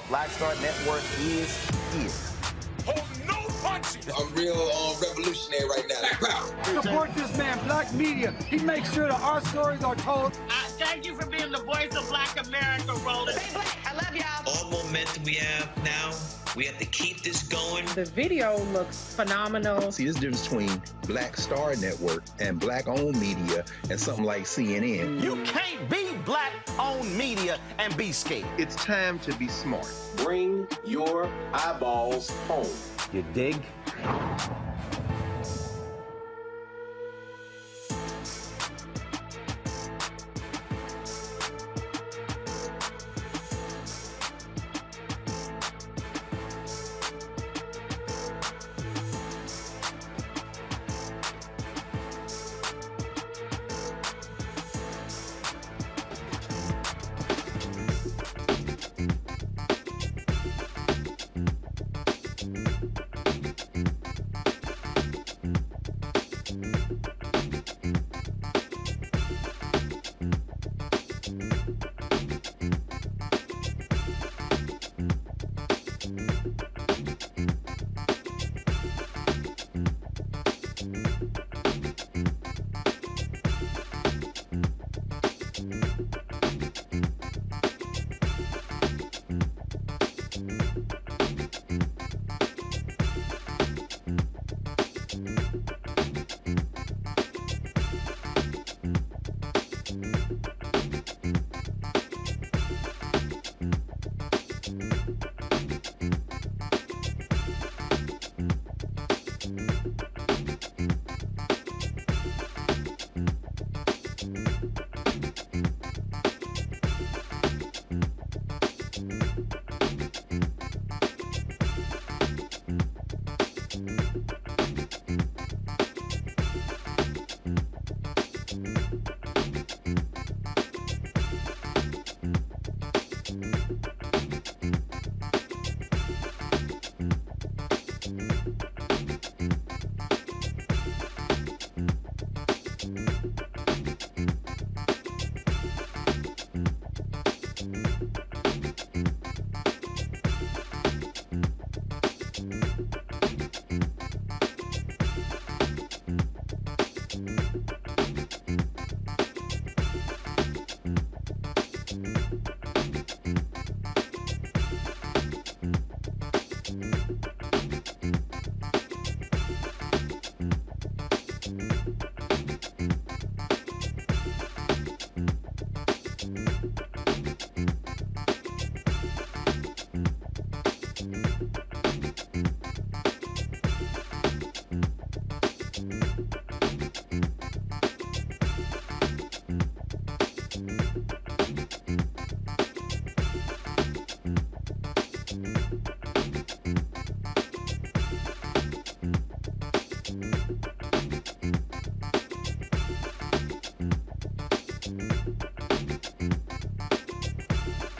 Black Star Network is here. Hold no punches. I'm real revolutionary right now. Support this man, Black Media. He makes sure that our stories are told. Thank you for being the voice of Black America, Roland. Stay black. I love y'all. All momentum we have now, we have to keep this going. The video looks phenomenal. See, there's a difference between Black Star Network and Black-owned media and something like CNN. You can't be Black-owned media and be scared. It's time to be smart. Bring your eyeballs home. You dig?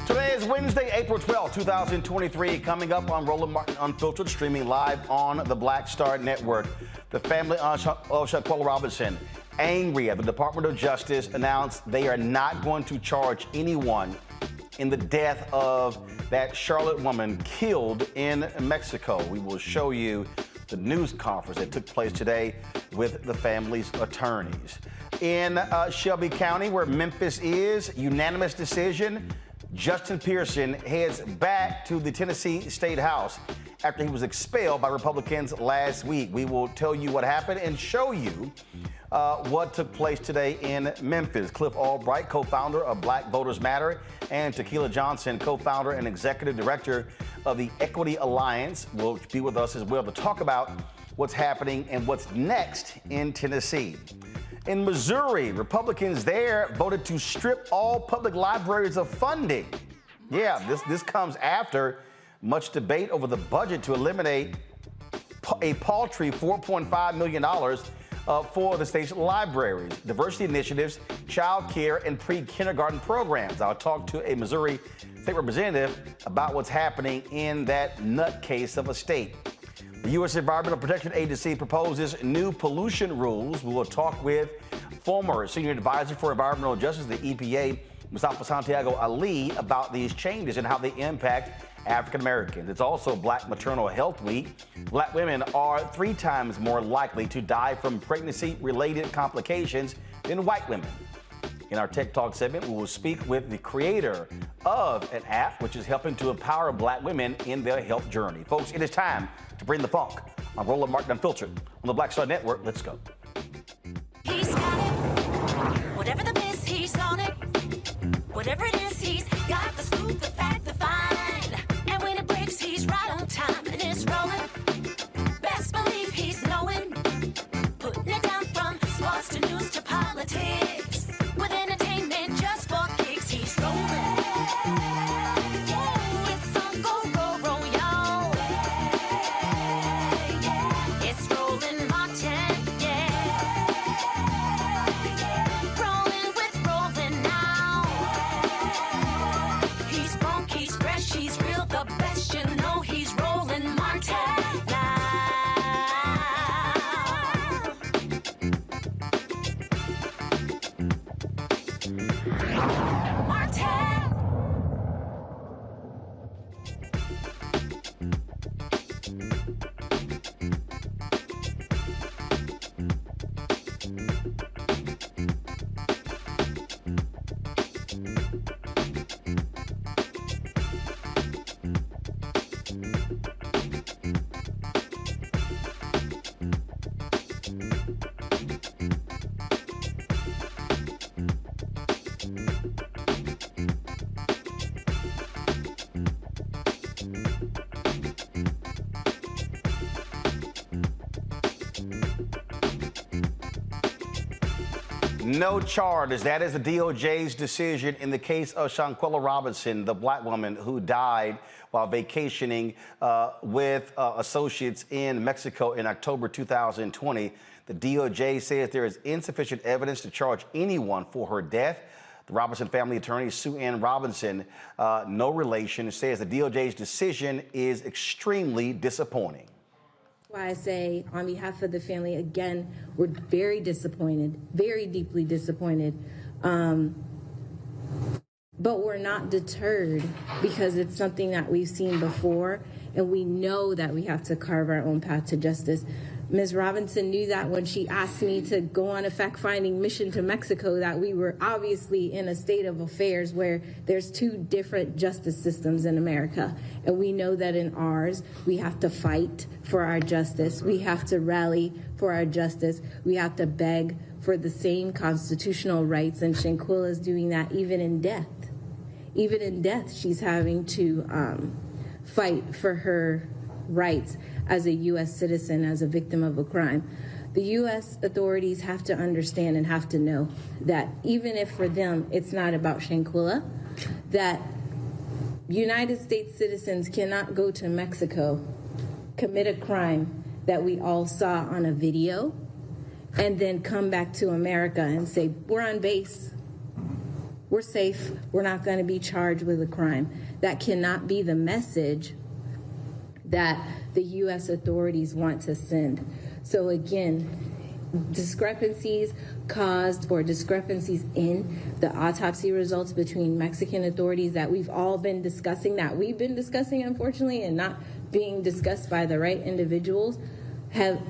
Today is Wednesday, April 12, 2023. Coming up on Roland Martin Unfiltered, streaming live on the Black Star Network. The family of Shanquella Robinson, angry at the Department of Justice, announced they are not going to charge anyone in the death of that Charlotte woman killed in Mexico. We will show you the news conference that took place today with the family's attorneys. In Shelby County, where Memphis is, unanimous decision. Justin Pearson heads back to the Tennessee State House after he was expelled by Republicans last week. We will tell you what happened and show you what took place today in Memphis. Cliff Albright, co-founder of Black Voters Matter, and Tequila Johnson, co-founder and executive director of the Equity Alliance, will be with us as well to talk about what's happening and what's next in Tennessee. In Missouri, Republicans there voted to strip all public libraries of funding. Yeah, this comes after much debate over the budget to eliminate a paltry $4.5 million for the state's libraries, diversity initiatives, child care, and pre-kindergarten programs. I'll talk to a Missouri state representative about what's happening in that nutcase of a state. The U.S. Environmental Protection Agency proposes new pollution rules. We will talk with former Senior Advisor for Environmental Justice, the EPA, Mustafa Santiago Ali, about these changes and how they impact African Americans. It's also Black Maternal Health Week. Black women are 3 times more likely to die from pregnancy-related complications than white women. In our Tech Talk segment, we will speak with the creator of an app which is helping to empower Black women in their health journey. Folks, it is time to bring the funk on Roland Martin Unfiltered on the Black Star Network. Let's go. He's got it. Whatever the miss, he's on it. Whatever it is, he's got the scoop, the fact, the find. And when it breaks, he's right on time and it's rolling. Best believe he's knowing. Putting it down from sports to news to politics. With entertainment just for kicks, he's rolling. It's on Go Roll, y'all. It's Roland Martin, Rolling with Roland now. He's funk, he's No charges. That is the DOJ's decision in the case of Shanquella Robinson, the black woman who died while vacationing with associates in Mexico in October 2020. The DOJ says there is insufficient evidence to charge anyone for her death. The Robinson family attorney, Sue Ann Robinson, no relation, says the DOJ's decision is extremely disappointing. Why I say on behalf of the family, again, we're very disappointed, very deeply disappointed. But we're not deterred because it's something that we've seen before, and we know that we have to carve our own path to justice. Ms. Robinson knew that when she asked me to go on a fact-finding mission to Mexico, that we were obviously in a state of affairs where there's two different justice systems in America. And we know that in ours, we have to fight for our justice. We have to rally for our justice. We have to beg for the same constitutional rights. And Shanquella is doing that even in death. Even in death, she's having to fight for her rights as a U.S. citizen, as a victim of a crime. The U.S. authorities have to understand and have to know that even if for them it's not about Shanquella, that United States citizens cannot go to Mexico, commit a crime that we all saw on a video, and then come back to America and say, we're on base, we're safe, we're not going to be charged with a crime. That cannot be the message that the U.S. authorities want to send. So again, discrepancies caused or discrepancies in the autopsy results between Mexican authorities that we've all been discussing, that we've been discussing, unfortunately, and not being discussed by the right individuals, have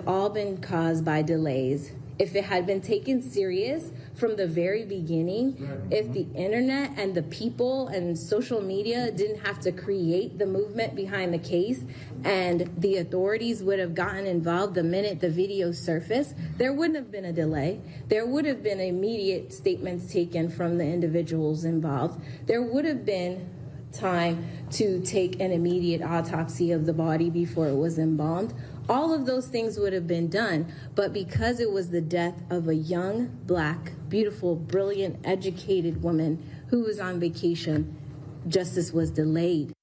all been caused by delays. If it had been taken serious from the very beginning, if the internet and the people and social media didn't have to create the movement behind the case and the authorities would have gotten involved the minute the video surfaced, there wouldn't have been a delay. There would have been immediate statements taken from the individuals involved. There would have been time to take an immediate autopsy of the body before it was embalmed. All of those things would have been done, but because it was the death of a young, black, beautiful, brilliant, educated woman who was on vacation, justice was delayed.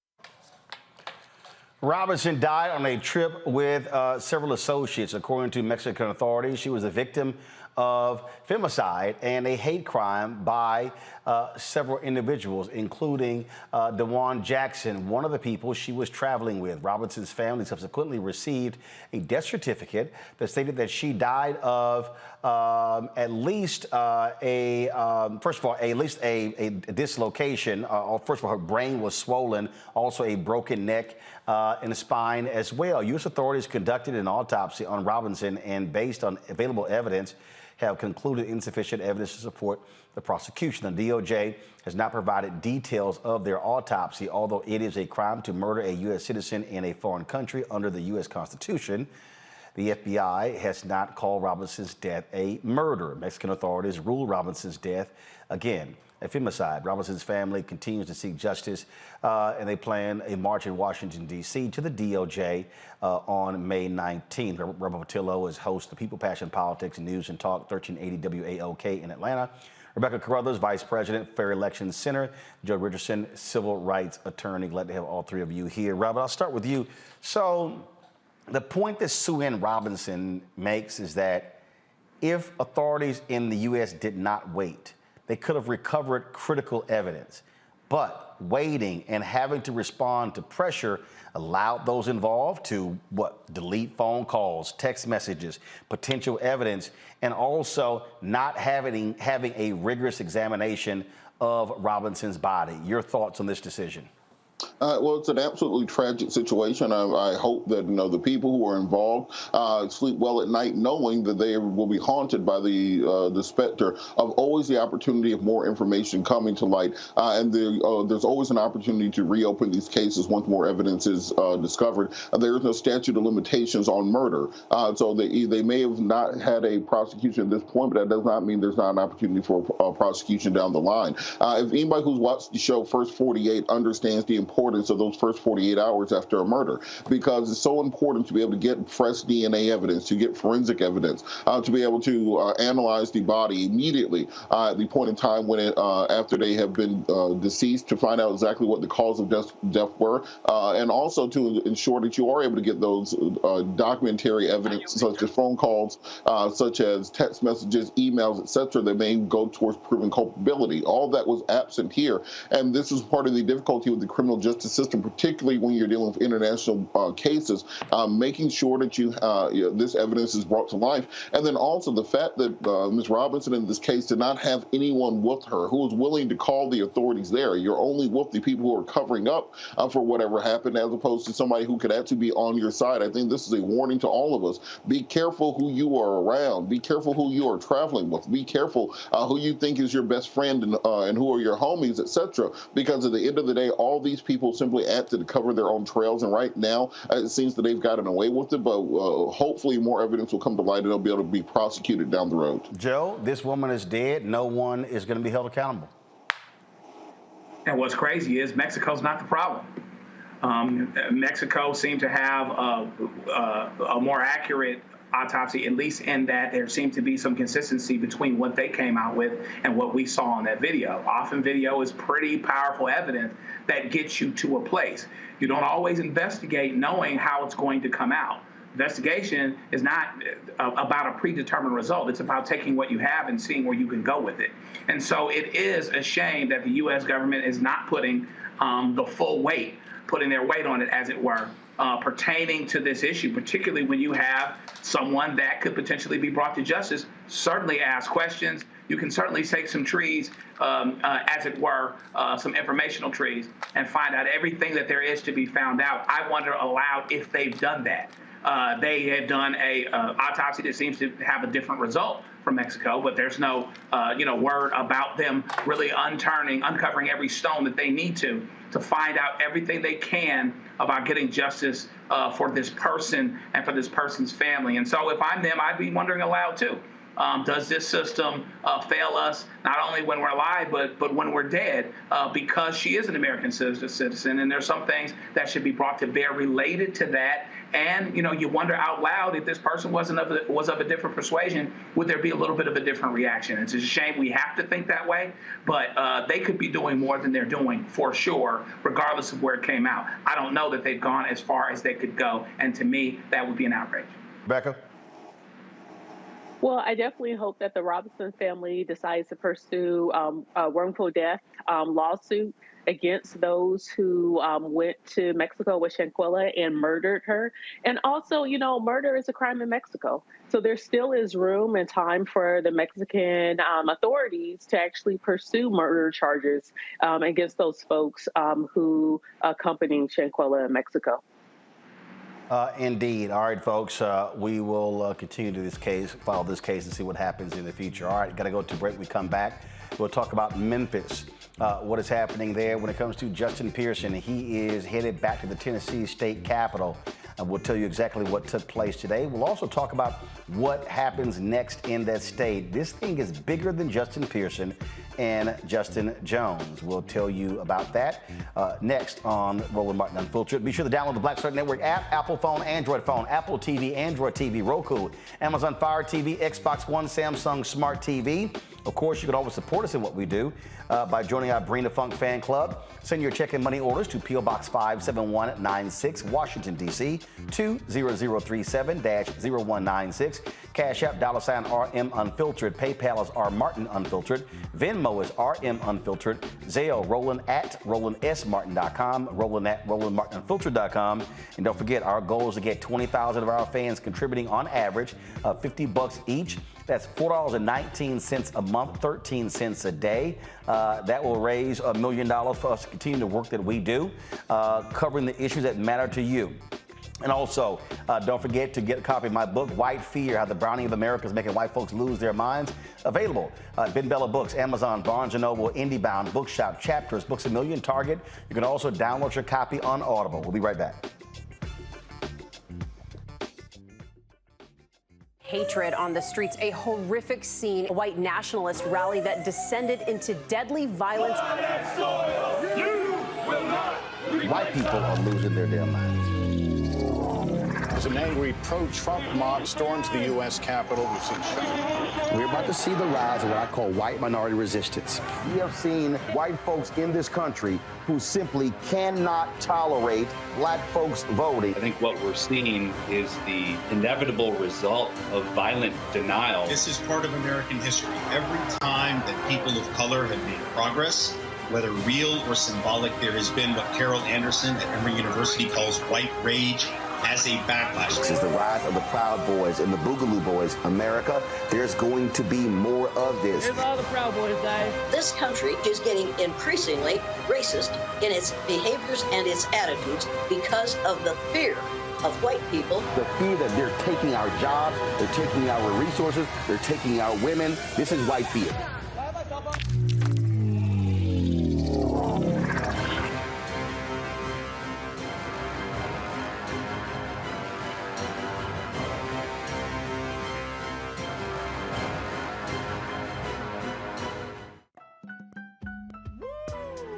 Robinson died on a trip with several associates. According to Mexican authorities, she was a victim of femicide and a hate crime by several individuals, including DeJuan Jackson, one of the people she was traveling with. Robinson's family subsequently received a death certificate that stated that she died of at least a dislocation. First of all, her brain was swollen, also a broken neck and a spine as well. U.S. authorities conducted an autopsy on Robinson and, based on available evidence, have concluded insufficient evidence to support the prosecution. The DOJ has not provided details of their autopsy, although it is a crime to murder a U.S. citizen in a foreign country under the U.S. Constitution. The FBI has not called Robinson's death a murder. Mexican authorities ruled Robinson's death, again, a femicide. Robinson's family continues to seek justice, and they plan a march in Washington, D.C. to the DOJ on May 19th. Rebecca Patillo is host of People, Passion, Politics, News and Talk, 1380 WAOK in Atlanta. Rebecca Carruthers, Vice President, Fair Elections Center. Joe Richardson, Civil Rights Attorney. Glad to have all three of you here. Robert, I'll start with you. So the point that Sue Ann Robinson makes is that if authorities in the U.S. did not wait, they could have recovered critical evidence. But waiting and having to respond to pressure allowed those involved to, delete phone calls, text messages, potential evidence, and also not having a rigorous examination of Robinson's body. Your thoughts on this decision? Well, it's an absolutely tragic situation. I hope that the people who are involved sleep well at night, knowing that they will be haunted by the specter of always the opportunity of more information coming to light, and there's always an opportunity to reopen these cases once more evidence is discovered. There is no statute of limitations on murder, so they may have not had a prosecution at this point, but that does not mean there's not an opportunity for a prosecution down the line. If anybody who's watched the show First 48 understands the importance importance of those first 48 hours after a murder, because it's so important to be able to get fresh DNA evidence, to get forensic evidence, to be able to analyze the body immediately at the point in time when after they have been deceased, to find out exactly what the cause of death were, and also to ensure that you are able to get those documentary evidence, such as phone calls, such as text messages, emails, etc., that may go towards proving culpability. All that was absent here, and this is part of the difficulty with the criminal justice system, particularly when you're dealing with international cases, making sure that this evidence is brought to life, and then also the fact that Ms. Robinson in this case did not have anyone with her who was willing to call the authorities there. You're only with the people who are covering up for whatever happened, as opposed to somebody who could actually be on your side. I think this is a warning to all of us. Be careful who you are around. Be careful who you are traveling with. Be careful who you think is your best friend and who are your homies, etc. Because at the end of the day, all these people simply acted to cover their own trails, and right now it seems that they've gotten away with it, but hopefully more evidence will come to light and they'll be able to be prosecuted down the road. Joe, this woman is dead. No one is going to be held accountable. And what's crazy is Mexico's not the problem. Mexico seemed to have a more accurate autopsy, at least in that there seemed to be some consistency between what they came out with and what we saw in that video. Often video is pretty powerful evidence that gets you to a place. You don't always investigate knowing how it's going to come out. Investigation is not about a predetermined result. It's about taking what you have and seeing where you can go with it. And so it is a shame that the U.S. government is not putting the full weight, putting their weight on it, as it were, pertaining to this issue, particularly when you have someone that could potentially be brought to justice. Certainly ask questions. You can certainly take some trees, as it were, some informational trees, and find out everything that there is to be found out. I wonder aloud if they've done that. They had done a autopsy that seems to have a different result from Mexico, but there's no word about them really uncovering every stone that they need to find out everything they can about getting justice for this person and for this person's family. And so if I'm them, I'd be wondering aloud too. Does this system fail us not only when we're alive, but when we're dead? Because she is an American citizen, and there's some things that should be brought to bear related to that. And you wonder out loud, if this person was of a different persuasion, would there be a little bit of a different reaction? It's a shame we have to think that way, but they could be doing more than they're doing for sure, regardless of where it came out. I don't know that they've gone as far as they could go, and to me, that would be an outrage. Becca? Well, I definitely hope that the Robinson family decides to pursue a wrongful death lawsuit against those who went to Mexico with Shanquella and murdered her. And also, murder is a crime in Mexico. So there still is room and time for the Mexican authorities to actually pursue murder charges against those folks who accompanied Shanquella in Mexico. Indeed. All right, folks, we will continue to follow this case and see what happens in the future. All right, got to go to break. We come back. We'll talk about Memphis, what is happening there when it comes to Justin Pearson. He is headed back to the Tennessee state capitol. We'll tell you exactly what took place today. We'll also talk about what happens next in that state. This thing is bigger than Justin Pearson and Justin Jones. We'll tell you about that next on Roland Martin Unfiltered. Be sure to download the Black Star Network app, Apple phone, Android phone, Apple TV, Android TV, Roku, Amazon Fire TV, Xbox One, Samsung Smart TV. Of course, you can always support us in what we do by joining our Bring the Funk fan club. Send your check and money orders to P.O. Box 57196, Washington, D.C. 20037-0196. Cash App, $RM Unfiltered. PayPal is R Martin Unfiltered. Venmo is RM Unfiltered. Zelle, Roland at RolandSMartin.com. Roland at RolandMartinUnfiltered.com. And don't forget, our goal is to get 20,000 of our fans contributing on average $50 each. That's $4.19 a month, 13 cents a day. That will raise $1 million for us to continue the work that we do, covering the issues that matter to you. And also, don't forget to get a copy of my book, White Fear, How the Browning of America is Making White Folks Lose Their Minds. Available at Ben Bella Books, Amazon, Barnes & Noble, IndieBound, Bookshop, Chapters, Books A Million, Target. You can also download your copy on Audible. We'll be right back. Hatred on the streets, a horrific scene, a white nationalist rally that descended into deadly violence. You will not white people are losing their damn minds. As an angry pro-Trump mob storms the U.S. Capitol, we've seen We're about to see the rise of what I call white minority resistance. We have seen white folks in this country who simply cannot tolerate black folks voting. I think what we're seeing is the inevitable result of violent denial. This is part of American history. Every time that people of color have made progress, whether real or symbolic, there has been what Carol Anderson at Emory University calls white rage as a backlash. This is the rise of the Proud Boys and the Boogaloo Boys. America, there's going to be more of this. Here's all the Proud Boys, guys. This country is getting increasingly racist in its behaviors and its attitudes because of the fear of white people. The fear that they're taking our jobs, they're taking our resources, they're taking our women. This is white fear.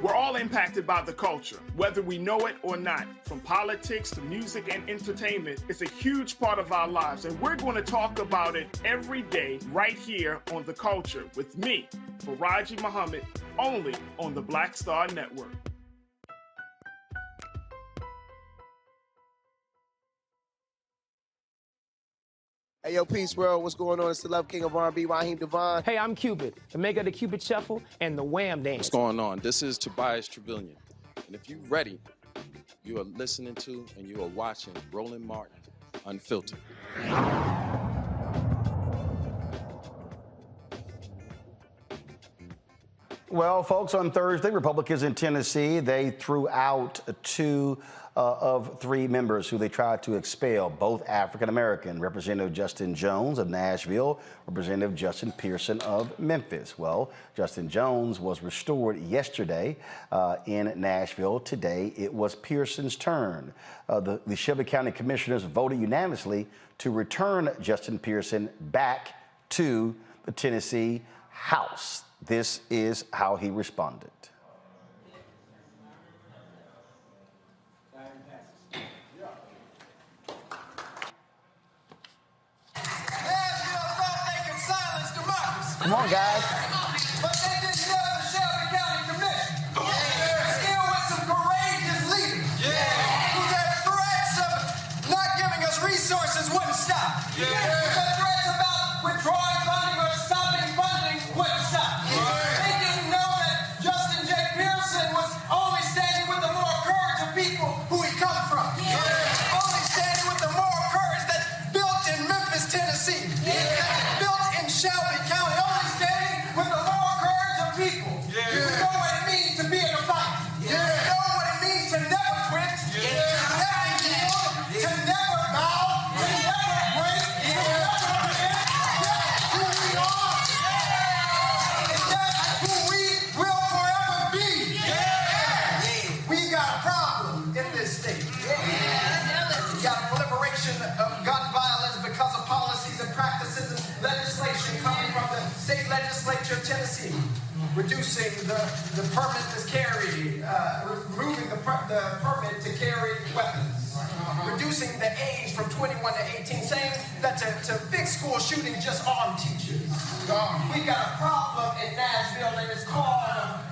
We're all impacted by the culture, whether we know it or not. From politics to music and entertainment, it's a huge part of our lives, and we're going to talk about it every day right here on The Culture with me, Faraji Muhammad, only on the Black Star Network. Hey, yo, Peace World, what's going on? It's the Love King of R&B, Raheem Devon. Hey, I'm Cupid, the maker of the Cupid Shuffle and the Wham Dance. What's going on? This is Tobias Trevelyan. And if you're ready, you are listening to and you are watching Roland Martin Unfiltered. Well, folks, on Thursday, Republicans in Tennessee, they threw out two of three members who they tried to expel, both African-American, Representative Justin Jones of Nashville, Representative Justin Pearson of Memphis. Well, Justin Jones was restored yesterday in Nashville. Today, it was Pearson's turn. The Shelby County Commissioners voted unanimously to return Justin Pearson back to the Tennessee House. This is how he responded. Come on, guys. But they didn't know the Shelby County Commission. Still with some courageous leaders. Who had threats of not giving us resources wouldn't stop. Who had threats about withdrawing funding or stopping funding wouldn't stop. They didn't know that Justin J. Pearson was only standing with the moral courage of people who he come from. Only standing with the moral courage that's built in Memphis, Tennessee. Built in Shelby County. With the moral courage of people. You know what it means to be in a fight. You know what it means to never quit, to never yield, to never bow, to never break, to never forget. That's who we are. And that's who we will forever be. We got a problem in this state. We got proliferation of gun violence because of policies and practices and legislation coming from the state legislature of Tennessee, reducing the permit to carry, removing the permit to carry weapons, reducing the age from 21 to 18, saying that to fix school shootings, just arm teachers. We got a problem in Nashville that is called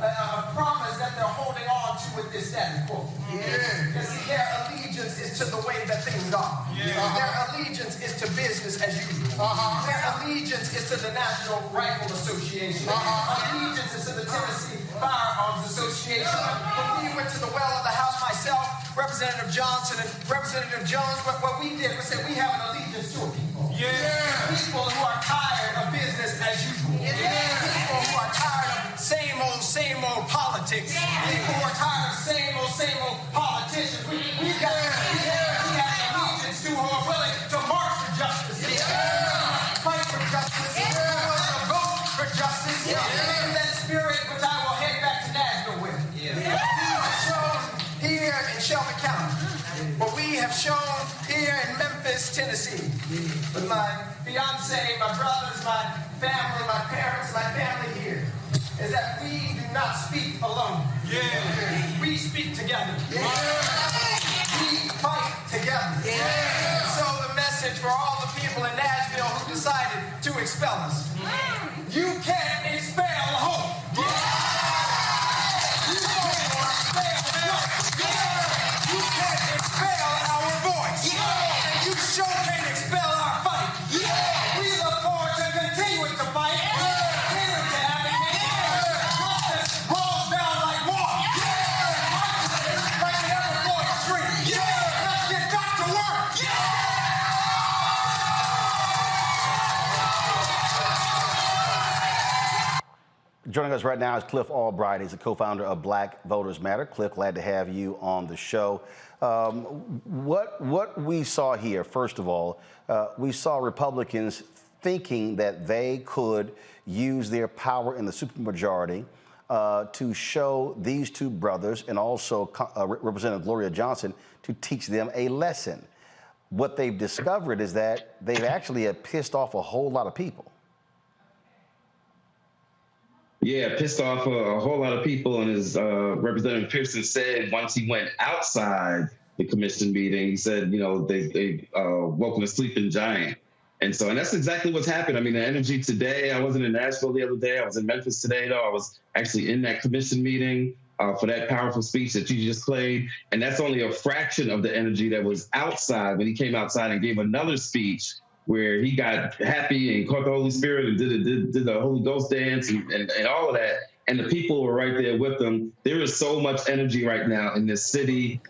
a promise that they're holding on to with this status quo. Because their allegiance is to the way that things are. Their allegiance is to business as usual. Their allegiance is to the National Rifle Association. Allegiance is to the Tennessee Firearms Association. When we went to the well of the House, myself, Representative Johnson, and Representative Jones, what we did was say we have an allegiance to a people. People who are tired of business as usual. People who are tired of same old politics. People who are tired of same old politicians. We have allegiance to who are willing to march for justice. Fight for justice. Vote for justice. In that spirit, which I will head back to Nashville with. We have shown here in Shelby County, what we have shown here in Memphis, Tennessee, with my fiance, my brothers, my family, my parents, my family here, is that we do not speak alone. Yeah. We speak together. Yeah. We fight together. Yeah. So the message for all the people in Nashville who decided to expel us. You can't expel hope. Yeah. You can't expel hope. Yeah. You can't expel our voice. Yeah. And you sure can't expel our fight. Yeah. We look forward to continuing to fight. Joining us right now is Cliff Albright. He's the co-founder of Black Voters Matter. Cliff, glad to have you on the show. What we saw here, first of all, we saw Republicans thinking that they could use their power in the supermajority to show these two brothers and also Representative Gloria Johnson to teach them a lesson. What they've discovered is that they've actually pissed off a whole lot of people. Yeah, pissed off a whole lot of people. And as Representative Pearson said, once he went outside the commission meeting, he said, you know, they woken a sleeping giant. And that's exactly what's happened. I mean, the energy today, I wasn't in Nashville the other day. I was in Memphis today, though. I was actually in that commission meeting for that powerful speech that you just played. And that's only a fraction of the energy that was outside when he came outside and gave another speech where he got happy and caught the Holy Spirit and did the Holy Ghost dance and all of that. And the people were right there with them. There is so much energy right now in this city,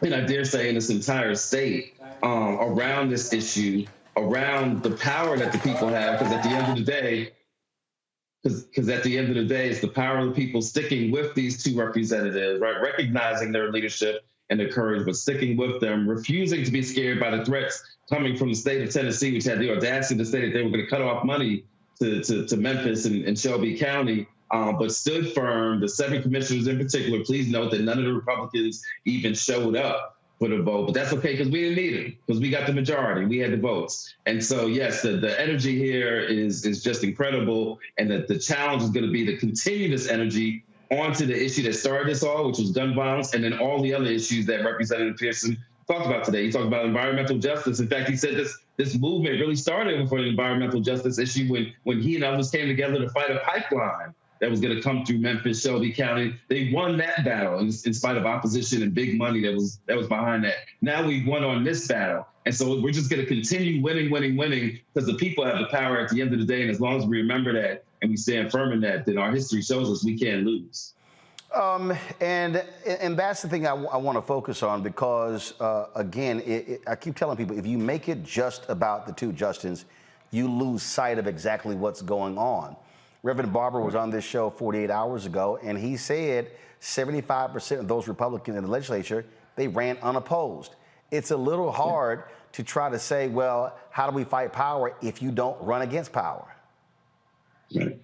and I dare say in this entire state, around this issue, around the power that the people have, because at the end of the day, it's the power of the people sticking with these two representatives, right? Recognizing their leadership and their courage, but sticking with them, refusing to be scared by the threats coming from the state of Tennessee, which had the audacity to say that they were going to cut off money to Memphis and Shelby County, but stood firm. The 7 commissioners in particular, please note that none of the Republicans even showed up for the vote, but that's okay because we didn't need it because we got the majority. We had the votes. And so, yes, the energy here is just incredible. And that the challenge is going to be to continue this energy onto the issue that started this all, which was gun violence, and then all the other issues that Representative Pearson talked about today. He talked about environmental justice. In fact, he said this movement really started for the environmental justice issue when he and others came together to fight a pipeline that was going to come through Memphis, Shelby County. They won that battle in spite of opposition and big money that was behind that. Now we've won on this battle. And so we're just going to continue winning because the people have the power at the end of the day. And as long as we remember that and we stand firm in that, then our history shows us we can't lose. And that's the thing I want to focus on because, again, I keep telling people, if you make it just about the two Justins, you lose sight of exactly what's going on. Reverend Barber was on this show 48 hours ago, and he said 75% of those Republicans in the legislature, they ran unopposed. It's a little hard to try to say, well, how do we fight power if you don't run against power? Right.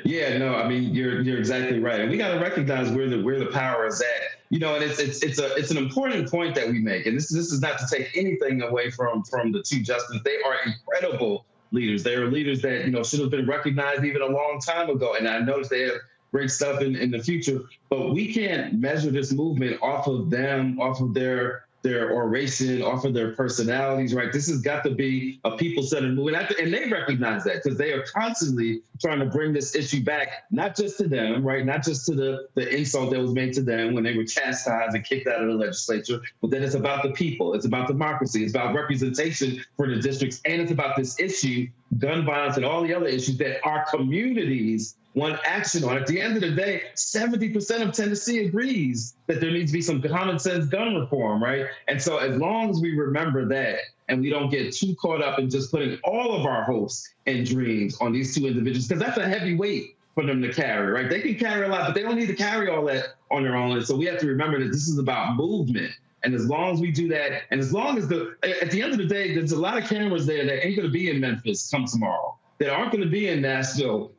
Yeah, no, I mean, you're exactly right. And we got to recognize where the power is at. You know, and it's an important point that we make. And this is not to take anything away from the two Justins. They are incredible leaders. They are leaders that, you know, should have been recognized even a long time ago. And I noticed they have great stuff in the future. But we can't measure this movement off of them, off of their oration, off of their personalities, right? This has got to be a people-centered movement. And they recognize that because they are constantly trying to bring this issue back, not just to them, right? Not just to the insult that was made to them when they were chastised and kicked out of the legislature, but then it's about the people. It's about democracy. It's about representation for the districts. And it's about this issue, gun violence and all the other issues that our communities want action on. At the end of the day, 70% of Tennessee agrees that there needs to be some common sense gun reform, right? And so as long as we remember that and we don't get too caught up in just putting all of our hopes and dreams on these two individuals, because that's a heavy weight for them to carry, right? They can carry a lot, but they don't need to carry all that on their own. And so we have to remember that this is about movement. And as long as we do that, and as long as at the end of the day, there's a lot of cameras there that ain't going to be in Memphis come tomorrow, that aren't going to be in Nashville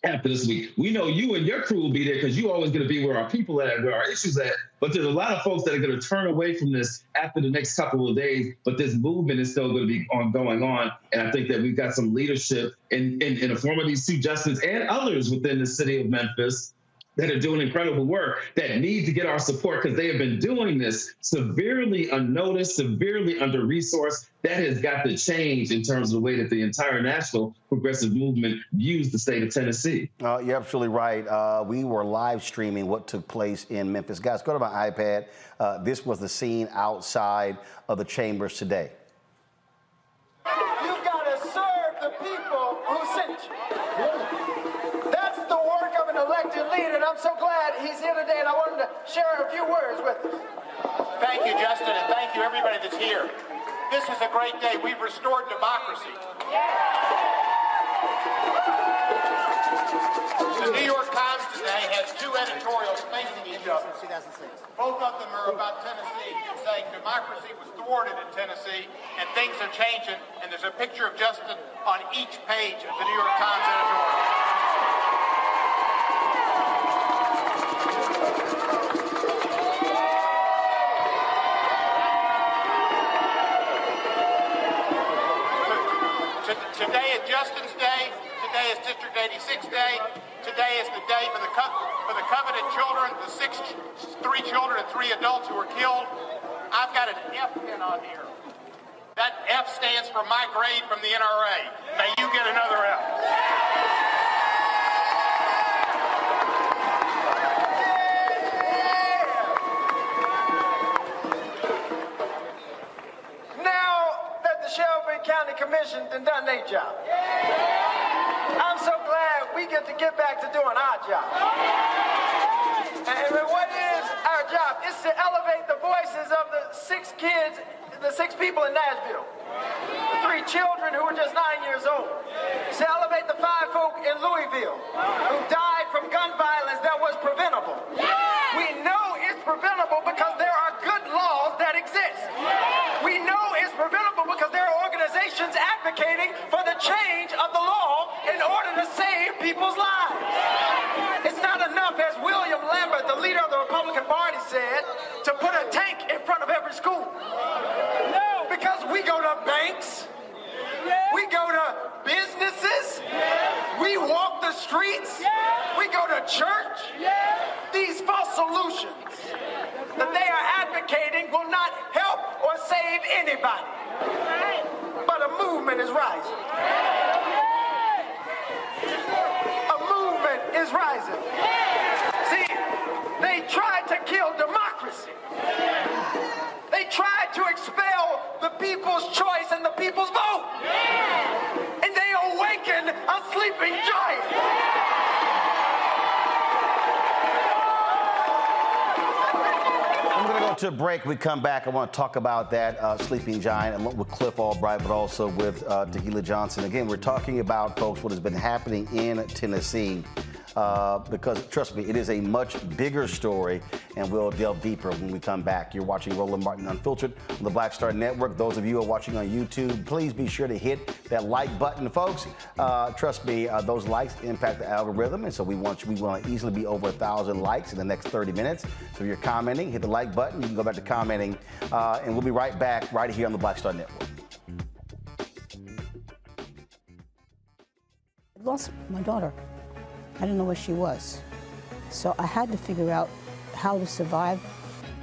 after this week. We know you and your crew will be there because you're always going to be where our people at, where our issues at. But there's a lot of folks that are going to turn away from this after the next couple of days. But this movement is still going to be going on. And I think that we've got some leadership in the form of these two Justins and others within the city of Memphis that are doing incredible work that need to get our support because they have been doing this severely unnoticed, severely under-resourced. That has got to change in terms of the way that the entire national progressive movement views the state of Tennessee. You're absolutely right. We were live streaming what took place in Memphis. Guys, go to my iPad. This was the scene outside of the chambers today. You've got to serve the people who sent you. That's the work of an elected leader, and I'm so glad he's here today, and I wanted to share a few words with us. Thank you, Justin, and thank you, everybody that's here. This is a great day. We've restored democracy. The New York Times today has two editorials facing each other. Both of them are about Tennessee, saying democracy was thwarted in Tennessee and things are changing, and there's a picture of Justin on each page of the New York Times editorial. Today is Justin's Day. Today is District 86 Day. Today is the day for the coveted children, the 3 children and 3 adults who were killed. I've got an F pin on here. That F stands for my grade from the NRA. May you get another F. Shelby County Commission done their job. I'm so glad we get to get back to doing our job. And what is our job? It's to elevate the voices of the 6 kids, the 6 people in Nashville. The 3 children who were just 9 years old. To elevate the 5 folk in Louisville who died from gun violence that was preventable. We know it's preventable because there are good laws that exist. We know it's preventable because there are organizations advocating for the change of the law in order to save people's lives. It's not enough, as William Lambert, the leader of the Republican Party, said, to put a tank in front of every school. No, because we go to banks, we go to businesses, we walk the streets, we go to church. These false solutions that they are advocating will not help or save anybody. But a movement is rising. A movement is rising. See, they tried to kill democracy. They tried to expel the people's choice and the people's vote. And they awakened a sleeping giant. We're going to go to a break. We come back. I want to talk about that sleeping giant and with Cliff Albright, but also with Tahila Johnson. Again, we're talking about, folks, what has been happening in Tennessee. Because, trust me, it is a much bigger story, and we'll delve deeper when we come back. You're watching Roland Martin Unfiltered on the Black Star Network. Those of you who are watching on YouTube, please be sure to hit that like button, folks. Trust me, those likes impact the algorithm, and so we want to easily be over 1,000 likes in the next 30 minutes. So if you're commenting, hit the like button. You can go back to commenting, and we'll be right back right here on the Black Star Network. I lost my daughter. I didn't know where she was. So I had to figure out how to survive,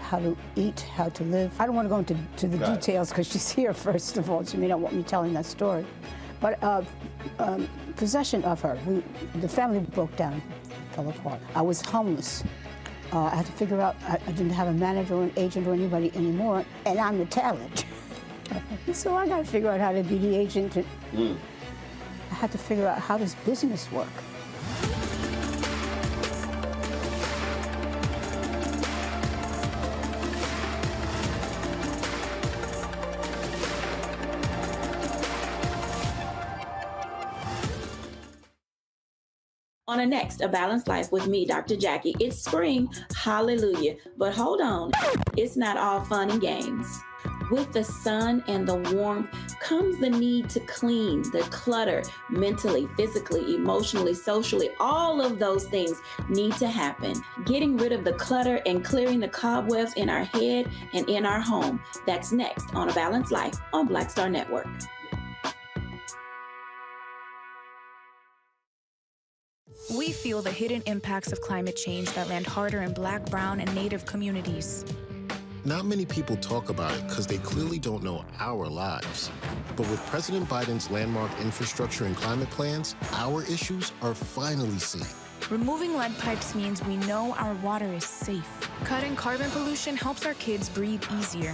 how to eat, how to live. I don't want to go into the details because she's here, first of all. She may not want me telling that story. But possession of her, the family broke down, fell apart. I was homeless. I had to figure out, I didn't have a manager or an agent or anybody anymore, and I'm the talent. So I got to figure out how to be the agent. I had to figure out, how does business work? On a next, A Balanced Life with me, Dr. Jackie. It's spring, hallelujah. But hold on, it's not all fun and games. With the sun and the warmth comes the need to clean, the clutter, mentally, physically, emotionally, socially. All of those things need to happen. Getting rid of the clutter and clearing the cobwebs in our head and in our home. That's next on A Balanced Life on Black Star Network. We feel the hidden impacts of climate change that land harder in Black, brown, and Native communities. Not many people talk about it because they clearly don't know our lives. But with President Biden's landmark infrastructure and climate plans, our issues are finally seen. Removing lead pipes means we know our water is safe. Cutting carbon pollution helps our kids breathe easier.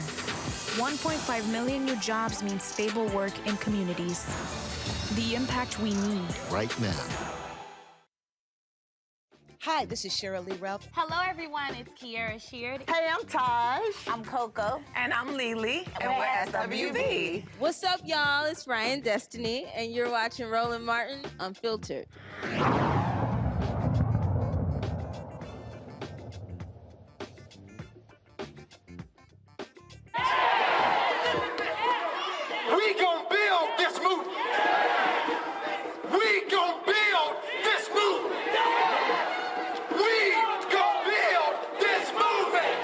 1.5 million new jobs means stable work in communities. The impact we need. Right now. Hi, this is Cheryl Lee Ralph. Hello, everyone. It's Kiara Sheard. Hey, I'm Taj. I'm Coco. And I'm Lily. And we're SWV. What's up, y'all? It's Ryan Destiny, and you're watching Roland Martin Unfiltered. We gon' build this movement. We gon' build this movement. We gon' build this movement.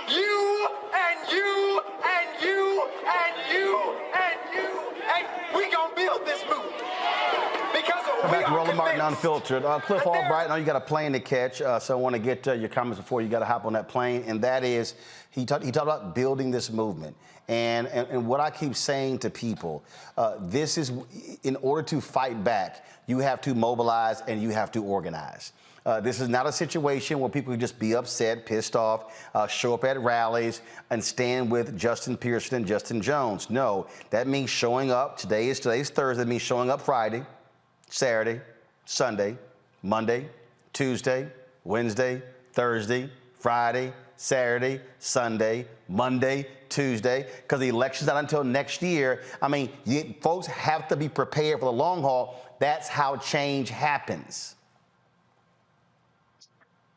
You and you and you and you and you and we gon' build this movement. Because Come we back to are Roland Martin convinced. Unfiltered. Cliff Albright, I know you got a plane to catch, so I want to get your comments before you got to hop on that plane. And that is, he talked about building this movement. And what I keep saying to people, this is, in order to fight back, you have to mobilize and you have to organize. This is not a situation where people can just be upset, pissed off, show up at rallies and stand with Justin Pearson and Justin Jones. No, that means showing up. Today's Thursday. That means showing up Friday, Saturday, Sunday, Monday, Tuesday, Wednesday, Thursday, Friday, Saturday, Sunday, Monday, Tuesday, because the election's not until next year. I mean, folks have to be prepared for the long haul. That's how change happens.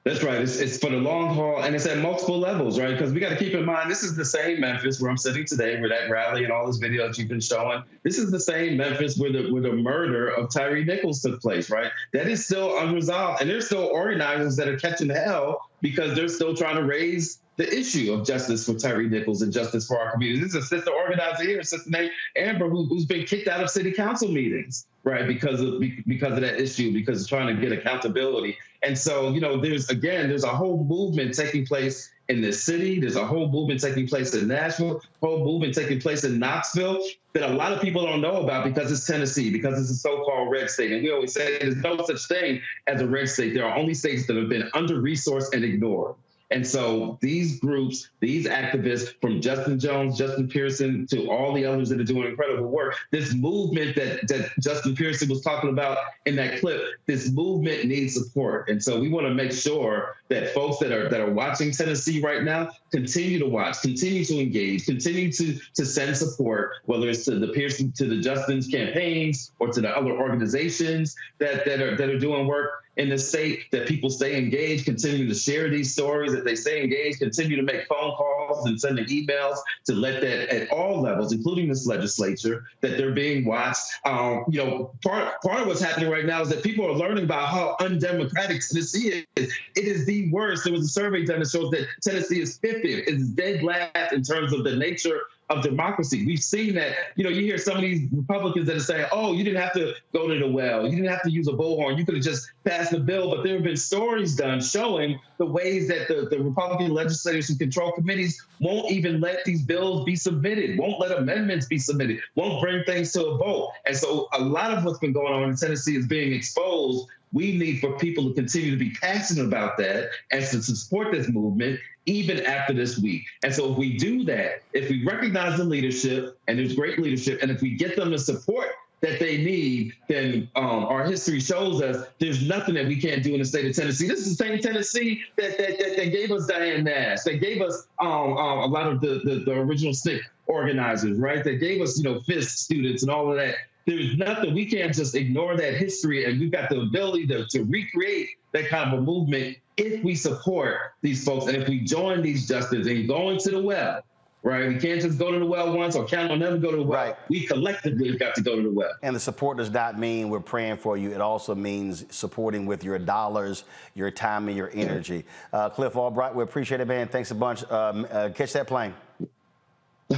That's right. It's for the long haul, and it's at multiple levels, right? Because we got to keep in mind, this is the same Memphis where I'm sitting today, where that rally and all this video that you've been showing. This is the same Memphis where the murder of Tyree Nichols took place, right? That is still unresolved, and there's still organizers that are catching hell because they're still trying to raise the issue of justice for Tyree Nichols and justice for our community. This is a sister organizer here, Sister named Amber, who's been kicked out of city council meetings, right, because of that issue, because of trying to get accountability. And so, there's a whole movement taking place in this city. There's a whole movement taking place in Nashville, whole movement taking place in Knoxville that a lot of people don't know about because it's Tennessee, because it's a so-called red state. And we always say there's no such thing as a red state. There are only states that have been under-resourced and ignored. And so these groups, these activists, from Justin Jones, Justin Pearson, to all the others that are doing incredible work, this movement that Justin Pearson was talking about in that clip, this movement needs support. And so we want to make sure that folks that are watching Tennessee right now continue to watch, continue to engage, continue to send support, whether it's to the Pearson, to the Justin's campaigns, or to the other organizations that are doing work in the state, that people stay engaged, continue to share these stories, that they stay engaged, continue to make phone calls and sending emails to let that at all levels, including this legislature, that they're being watched. Part of what's happening right now is that people are learning about how undemocratic Tennessee is. It is the worst. There was a survey done that shows that Tennessee is 50th. It's dead last in terms of the nature of democracy. We've seen that, you hear some of these Republicans that are saying, oh, you didn't have to go to the well. You didn't have to use a bullhorn. You could have just passed the bill. But there have been stories done showing the ways that the Republican legislators who control committees won't even let these bills be submitted, won't let amendments be submitted, won't bring things to a vote. And so a lot of what's been going on in Tennessee is being exposed. We need for people to continue to be passionate about that and to support this movement even after this week. And so if we do that, if we recognize the leadership, and there's great leadership, and if we get them the support that they need, then our history shows us there's nothing that we can't do in the state of Tennessee. This is the same Tennessee that gave us Diane Nash, that gave us a lot of the original SNCC organizers, right? That gave us, FISC students and all of that. There's nothing, we can't just ignore that history, and we've got the ability to recreate that kind of a movement if we support these folks and if we join these justices and going to the well, right? We can't just go to the well once or count on never go to the well. Right. We collectively have got to go to the well. And the support does not mean we're praying for you. It also means supporting with your dollars, your time, and your energy. Cliff Albright, we appreciate it, man. Thanks a bunch. Catch that plane.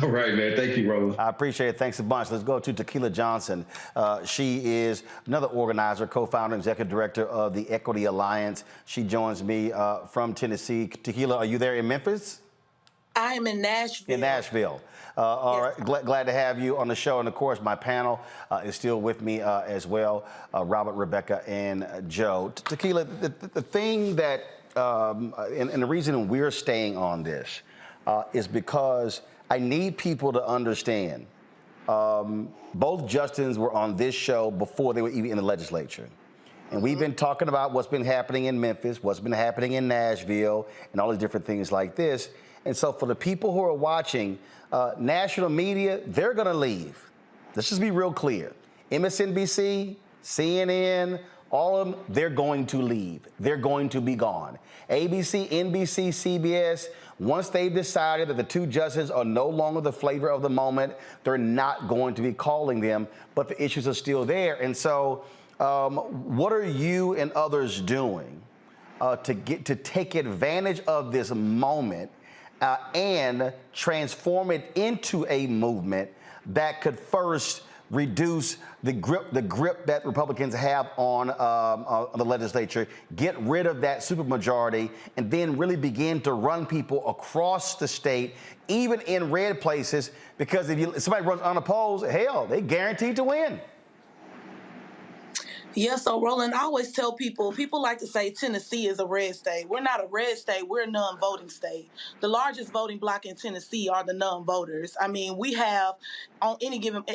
All right, man. Thank you, Roland. I appreciate it. Thanks a bunch. Let's go to Tequila Johnson. She is another organizer, co-founder, executive director of the Equity Alliance. She joins me from Tennessee. Tequila, are you there in Memphis? I am in Nashville. In Nashville. All right. Glad to have you on the show. And of course, my panel is still with me as well, Robert, Rebecca, and Joe. Tequila, the thing that, and the reason we're staying on this is because I need people to understand. Both Justins were on this show before they were even in the legislature. And we've been talking about what's been happening in Memphis, what's been happening in Nashville, and all these different things like this. And so for the people who are watching, national media, they're going to leave. Let's just be real clear. MSNBC, CNN, all of them, they're going to leave. They're going to be gone. ABC, NBC, CBS, once they've decided that the two justices are no longer the flavor of the moment, they're not going to be calling them, but the issues are still there. And so what are you and others doing to take advantage of this moment and transform it into a movement that could first reduce the grip that Republicans have on the legislature, get rid of that supermajority, and then really begin to run people across the state, even in red places, because if somebody runs unopposed, hell, they guaranteed to win. Yeah, so Roland, I always tell people like to say Tennessee is a red state. We're not a red state, we're a non-voting state. The largest voting bloc in Tennessee are the non-voters. I mean, we have on any given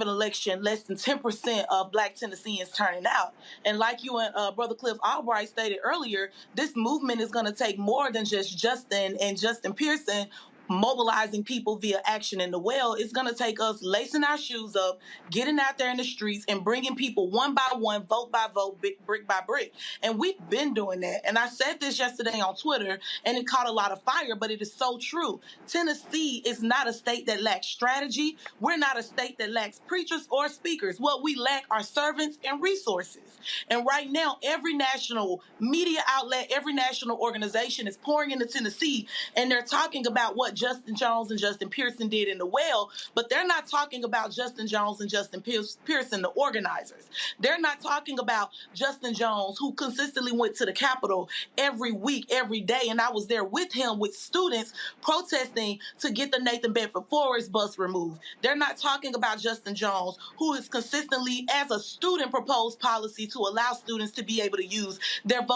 election less than 10% of Black Tennesseans turning out. And like you and Brother Cliff Albright stated earlier, this movement is going to take more than just Justin and Justin Pearson mobilizing people via action in the well. It's going to take us lacing our shoes up, getting out there in the streets, and bringing people one by one, vote by vote, brick by brick. And we've been doing that. And I said this yesterday on Twitter, and it caught a lot of fire, but it is so true. Tennessee is not a state that lacks strategy. We're not a state that lacks preachers or speakers. What we lack are servants and resources. And right now, every national media outlet, every national organization is pouring into Tennessee, and they're talking about what Justin Jones and Justin Pearson did in the well, but they're not talking about Justin Jones and Justin Pearson, the organizers. They're not talking about Justin Jones, who consistently went to the Capitol every week, every day, and I was there with him with students protesting to get the Nathan Bedford Forrest bus removed. They're not talking about Justin Jones, who has consistently, as a student, proposed policy to allow students to be able to use their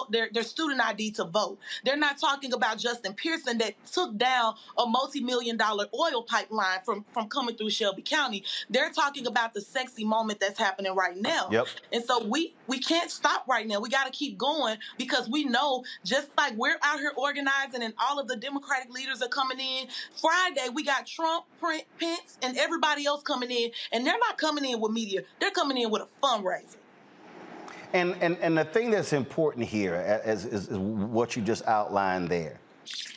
their student ID to vote. They're not talking about Justin Pearson that took down a multi-million-dollar oil pipeline from coming through Shelby County. They're talking about the sexy moment that's happening right now. Yep. And so we can't stop right now. We got to keep going, because we know, just like we're out here organizing and all of the Democratic leaders are coming in, Friday we got Trump, Pence, and everybody else coming in, and they're not coming in with media. They're coming in with a fundraiser. And the thing that's important here is what you just outlined there.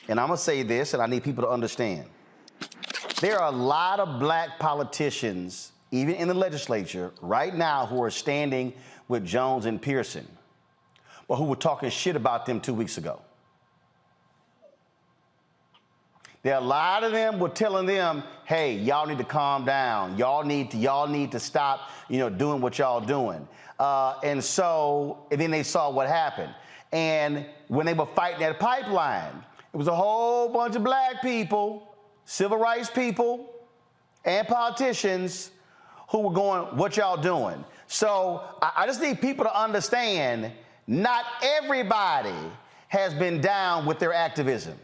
And I'm going to say this, and I need people to understand. There are a lot of Black politicians, even in the legislature right now, who are standing with Jones and Pearson, but who were talking shit about them 2 weeks ago. There are a lot of them were telling them, hey, y'all need to calm down. Y'all need to stop, doing what y'all doing. And then they saw what happened. And when they were fighting that pipeline, it was a whole bunch of Black people, civil rights people, and politicians who were going, what y'all doing? So I just need people to understand, not everybody has been down with their activism.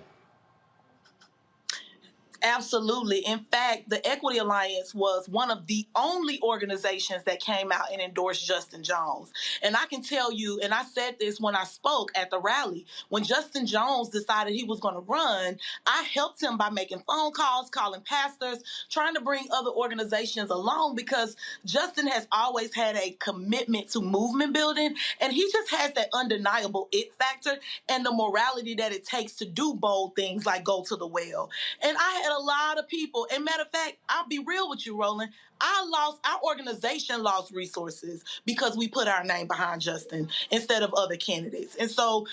Absolutely. In fact, the Equity Alliance was one of the only organizations that came out and endorsed Justin Jones. And I can tell you, and I said this when I spoke at the rally, when Justin Jones decided he was going to run, I helped him by making phone calls, calling pastors, trying to bring other organizations along, because Justin has always had a commitment to movement building, and he just has that undeniable it factor and the morality that it takes to do bold things like go to the well. And I had a a lot of people. And matter of fact, I'll be real with you, Roland. Our organization lost resources because we put our name behind Justin instead of other candidates. And so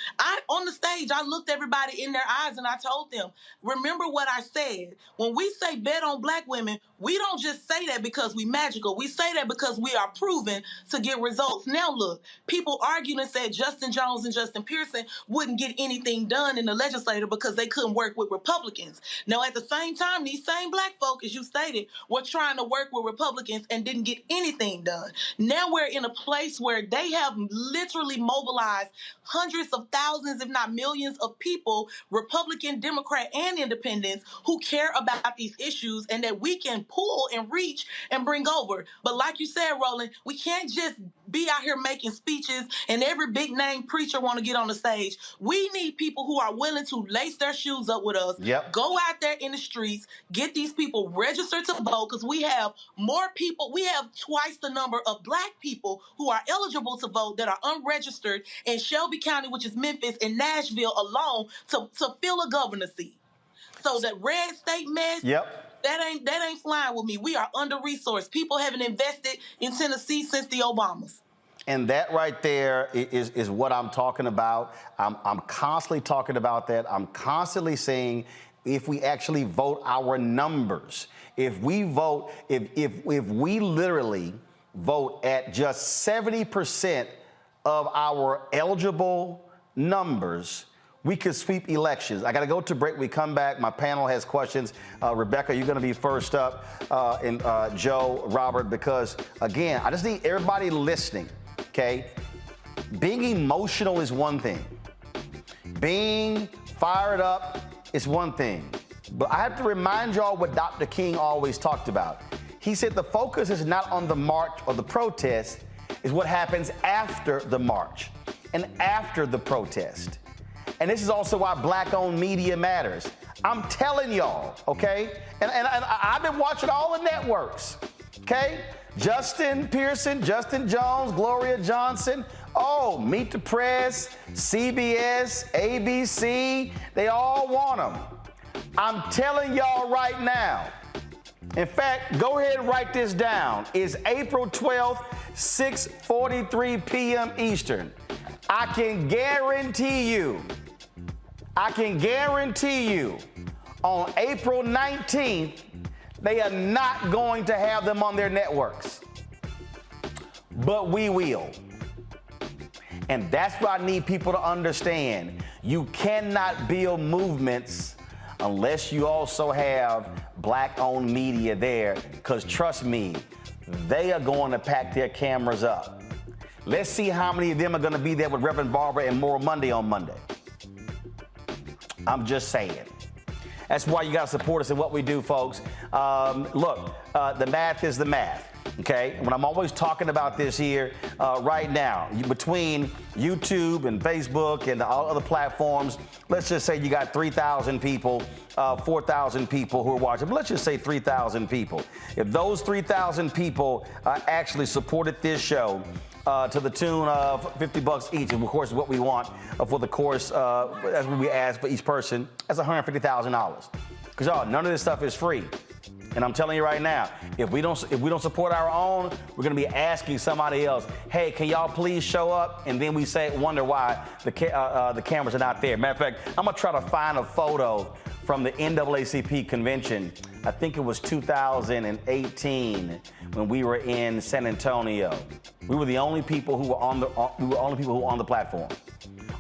on the stage, I looked everybody in their eyes and I told them, remember what I said. When we say bet on Black women, we don't just say that because we magical. We say that because we are proven to get results. Now look, people argued and said Justin Jones and Justin Pearson wouldn't get anything done in the legislature because they couldn't work with Republicans. Now at the same time, these same Black folk, as you stated, were trying to work with Republicans and didn't get anything done. Now we're in a place where they have literally mobilized hundreds of thousands, if not millions of people, Republican, Democrat, and independents who care about these issues and that we can pull and reach and bring over. But like you said, Roland, we can't just be out here making speeches and every big name preacher want to get on the stage. We need people who are willing to lace their shoes up with us, go out there in the streets, get these people registered to vote, because we have more people. We have twice the number of Black people who are eligible to vote that are unregistered in Shelby County, which is Memphis, and Nashville alone to fill a governor seat. So that red state mess, that ain't flying with me. We are under-resourced. People haven't invested in Tennessee since the Obamas. And that right there is what I'm talking about. I'm constantly talking about that. I'm constantly saying if we actually vote our numbers, if we vote, if we literally vote at just 70% of our eligible numbers, we could sweep elections. I got to go to break. We come back. My panel has questions. Rebecca, you're going to be first up, and Joe, Robert, because, again, I just need everybody listening, okay? Being emotional is one thing. Being fired up is one thing. But I have to remind y'all what Dr. King always talked about. He said the focus is not on the march or the protest, is what happens after the march and after the protest. And this is also why Black-owned media matters. I'm telling y'all, okay? And I've been watching all the networks, okay? Justin Pearson, Justin Jones, Gloria Johnson, Meet the Press, CBS, ABC, they all want them. I'm telling y'all right now. In fact, go ahead and write this down. It's April 12th, 6:43 p.m. Eastern. I can guarantee you, on April 19th, they are not going to have them on their networks. But we will. And that's what I need people to understand. You cannot build movements unless you also have Black-owned media there, because trust me, they are going to pack their cameras up. Let's see how many of them are going to be there with Reverend Barbara and Moral Monday on Monday. I'm just saying. That's why you got to support us in what we do, folks. Look, the math is the math. Okay, when I'm always talking about this here right now, between YouTube and Facebook and all other platforms, let's just say you got 3,000 people, 4,000 people who are watching, but let's just say 3,000 people. If those 3,000 people actually supported this show to the tune of $50 each, and of course what we want for the course, that's what we ask for each person, that's $150,000. Because y'all, none of this stuff is free. And I'm telling you right now, if we don't support our own, we're going to be asking somebody else, hey, can y'all please show up? And then we wonder why the cameras are not there. Matter of fact, I'm going to try to find a photo from the NAACP convention. I think it was 2018 when we were in San Antonio. We were the only people who were on the platform.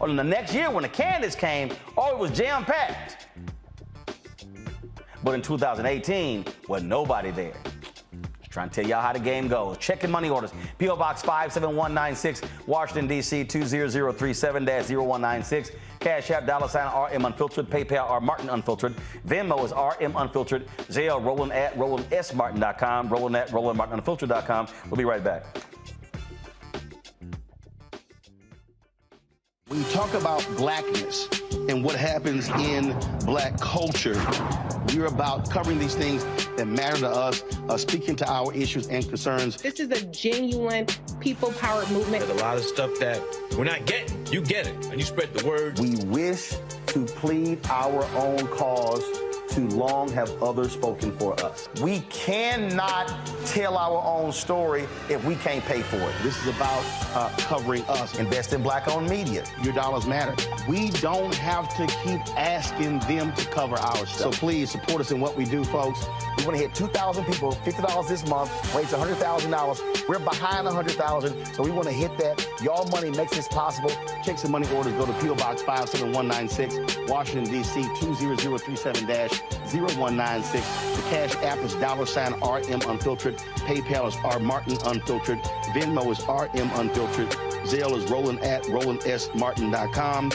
Or in the next year when the candidates came, it was jam-packed. But in 2018, wasn't nobody there. Just trying to tell y'all how the game goes. Checking money orders. P.O. Box 57196, Washington, D.C. 20037-0196. Cash App, $RM Unfiltered. PayPal, R Martin Unfiltered. Venmo is RM Unfiltered. Zelle, Roland at RolandSMartin.com. Roland at RolandMartinUnfiltered.com. We'll be right back. When you talk about blackness and what happens in Black culture, we're about covering these things that matter to us, speaking to our issues and concerns. This is a genuine people-powered movement. There's a lot of stuff that we're not getting. You get it, and you spread the word. We wish to plead our own cause too long have others spoken for us. We cannot tell our own story if we can't pay for it. This is about covering us. Invest in black-owned media. Your dollars matter. We don't have to keep asking them to cover our stuff. So please support us in what we do, folks. We want to hit 2,000 people, $50 this month, raise $100,000. We're behind 100,000, so we want to hit that. Y'all money makes this possible. Checks and money orders go to P.O. Box 57196, Washington, D.C. 20037-0196. The Cash App is $RM Unfiltered. PayPal is R Martin Unfiltered. Venmo is RM Unfiltered. Zelle is Roland@RolandSMartin.com.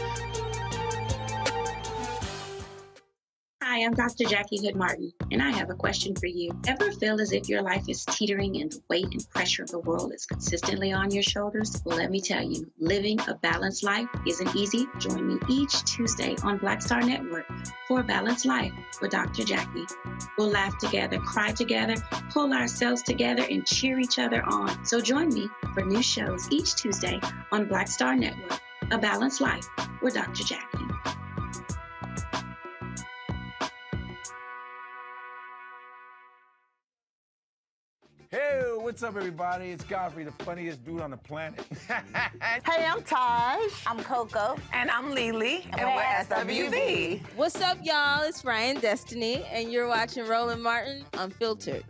Hi, I'm Dr. Jackie Hood Martin, and I have a question for you. Ever feel as if your life is teetering and the weight and pressure of the world is consistently on your shoulders? Well, let me tell you, living a balanced life isn't easy. Join me each Tuesday on Black Star Network for A Balanced Life with Dr. Jackie. We'll laugh together, cry together, pull ourselves together, and cheer each other on. So join me for new shows each Tuesday on Black Star Network, A Balanced Life with Dr. Jackie. Hey, what's up, everybody? It's Godfrey, the funniest dude on the planet. Hey, I'm Taj. I'm Coco. And I'm Lily. And we're SWV. What's up, y'all? It's Ryan Destiny, and you're watching Roland Martin Unfiltered.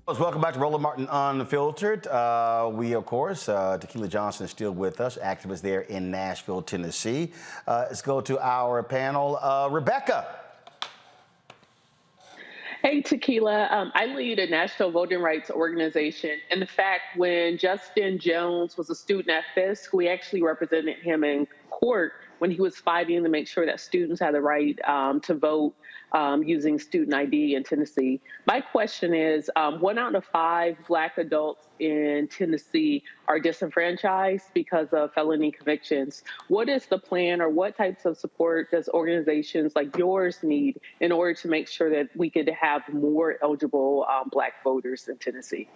Welcome back to Roland Martin Unfiltered. We, of course, Tequila Johnson is still with us, activist there in Nashville, Tennessee. Let's go to our panel. Rebecca. Hey, Tequila. I lead a national voting rights organization. And the fact when Justin Jones was a student at Fisk, we actually represented him in court when he was fighting to make sure that students had the right to vote using student ID in Tennessee. My question is, 1 out of 5 Black adults in Tennessee are disenfranchised because of felony convictions. What is the plan, or what types of support does organizations like yours need in order to make sure that we could have more eligible Black voters in Tennessee?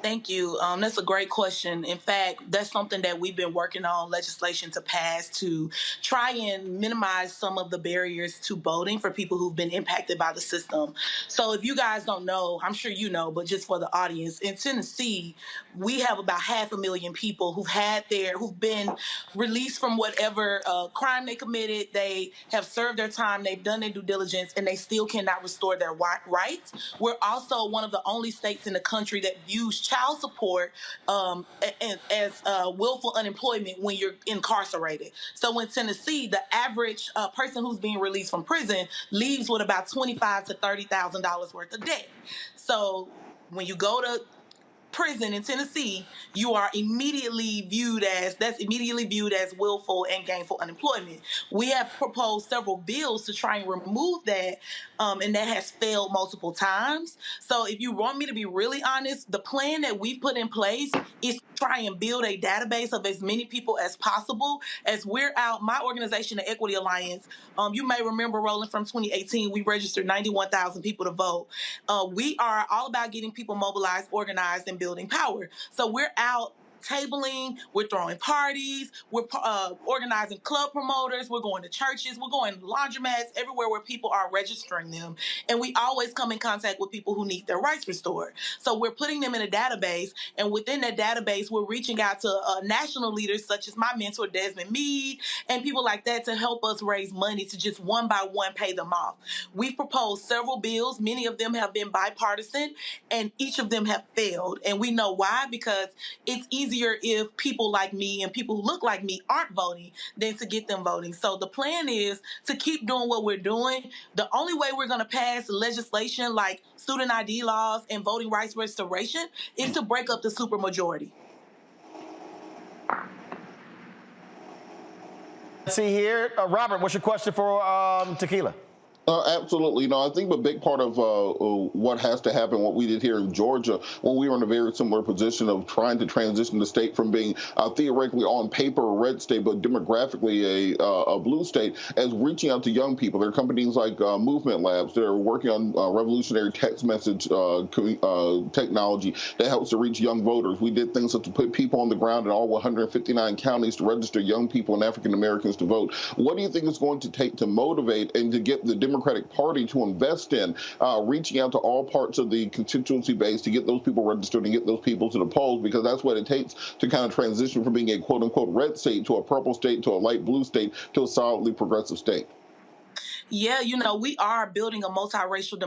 Thank you. That's a great question. In fact, that's something that we've been working on legislation to pass to try and minimize some of the barriers to voting for people who've been impacted by the system. So if you guys don't know, I'm sure you know, but just for the audience, in Tennessee, we have about 500,000 people who've been released from whatever crime they committed. They have served their time, they've done their due diligence, and they still cannot restore their rights. We're also one of the only states in the country that views child support as willful unemployment when you're incarcerated. So in Tennessee, the average person who's being released from prison leaves with about $25,000 to $30,000 worth of debt. So when you go to prison in Tennessee, you are immediately viewed as willful and gainful unemployment. We have proposed several bills to try and remove that, and that has failed multiple times. So if you want me to be really honest, the plan that we've put in place is to try and build a database of as many people as possible. As we're out, my organization, the Equity Alliance, you may remember, Roland, from 2018, we registered 91,000 people to vote. We are all about getting people mobilized, organized, and building power. So we're out tabling, we're throwing parties, we're organizing club promoters, we're going to churches, we're going to laundromats, everywhere where people are registering them. And we always come in contact with people who need their rights restored. So we're putting them in a database, and within that database, we're reaching out to national leaders such as my mentor, Desmond Meade, and people like that to help us raise money to just one by one pay them off. We've proposed several bills. Many of them have been bipartisan, and each of them have failed. And we know why, because it's easier if people like me and people who look like me aren't voting than to get them voting. So the plan is to keep doing what we're doing. The only way we're going to pass legislation like student ID laws and voting rights restoration is to break up the supermajority. Let's see here. Robert, what's your question for Tequila? Absolutely. I think a big part of what has to happen, what we did here in Georgia, when we were in a very similar position of trying to transition the state from being theoretically on paper a red state, but demographically a blue state, as reaching out to young people. There are companies like Movement Labs that are working on revolutionary text message technology that helps to reach young voters. We did things such to put people on the ground in all 159 counties to register young people and African Americans to vote. What do you think it's going to take to motivate and to get the Democratic Party to invest in reaching out to all parts of the constituency base to get those people registered and get those people to the polls, because that's what it takes to kind of transition from being a quote-unquote red state to a purple state to a light blue state to a solidly progressive state? Yeah, we are building a multiracial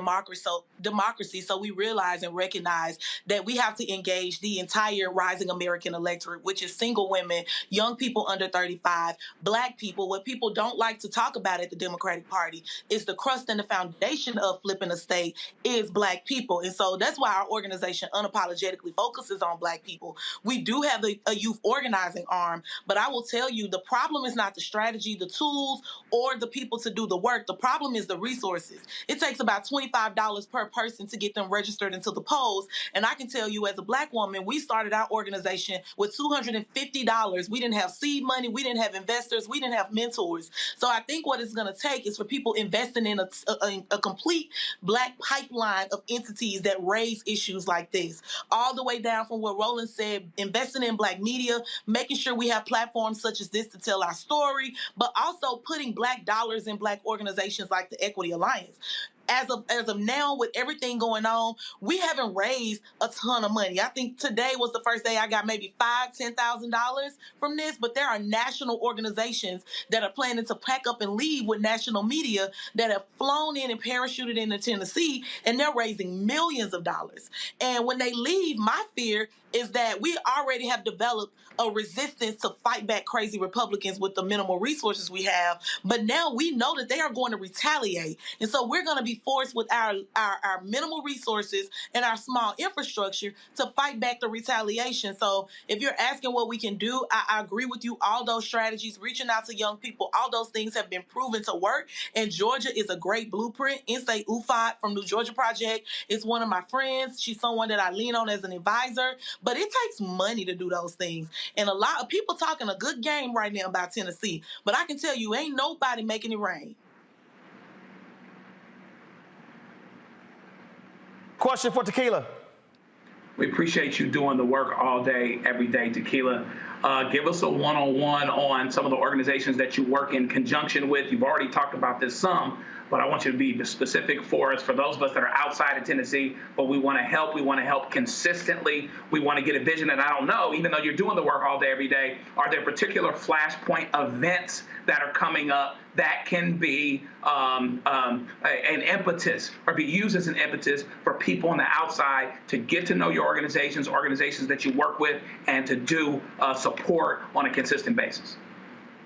democracy, so we realize and recognize that we have to engage the entire rising American electorate, which is single women, young people under 35, Black people. What people don't like to talk about at the Democratic Party is the crust and the foundation of flipping a state is Black people. And so that's why our organization unapologetically focuses on Black people. We do have a youth organizing arm, but I will tell you, the problem is not the strategy, the tools, or the people to do the work. The problem is the resources. It takes about $25 per person to get them registered into the polls. And I can tell you, as a Black woman, we started our organization with $250. We didn't have seed money. We didn't have investors. We didn't have mentors. So I think what it's going to take is for people investing in a complete Black pipeline of entities that raise issues like this, all the way down from what Roland said, investing in Black media, making sure we have platforms such as this to tell our story, but also putting Black dollars in Black organizations like the Equity Alliance. As of now, with everything going on, we haven't raised a ton of money. I think today was the first day I got maybe $5,000-$10,000 from this, but there are national organizations that are planning to pack up and leave with national media that have flown in and parachuted into Tennessee, and they're raising millions of dollars. And when they leave, my fear is that we already have developed a resistance to fight back crazy Republicans with the minimal resources we have. But now we know that they are going to retaliate. And so we're going to be forced with our minimal resources and our small infrastructure to fight back the retaliation. So if you're asking what we can do, I agree with you. All those strategies, reaching out to young people, all those things have been proven to work. And Georgia is a great blueprint. Insay Ufot from New Georgia Project is one of my friends. She's someone that I lean on as an advisor. But it takes money to do those things. And a lot of people talking a good game right now about Tennessee. But I can tell you, ain't nobody making it rain. Question for Tequila. We appreciate you doing the work all day, every day, Tequila. Give us a one-on-one on some of the organizations that you work in conjunction with. You've already talked about this some, but I want you to be specific for us, for those of us that are outside of Tennessee, but we want to help. We want to help consistently. We want to get a vision. And I don't know, even though you're doing the work all day, every day, are there particular flashpoint events that are coming up that can be an impetus or be used as an impetus for people on the outside to get to know your organizations that you work with, and to do support on a consistent basis?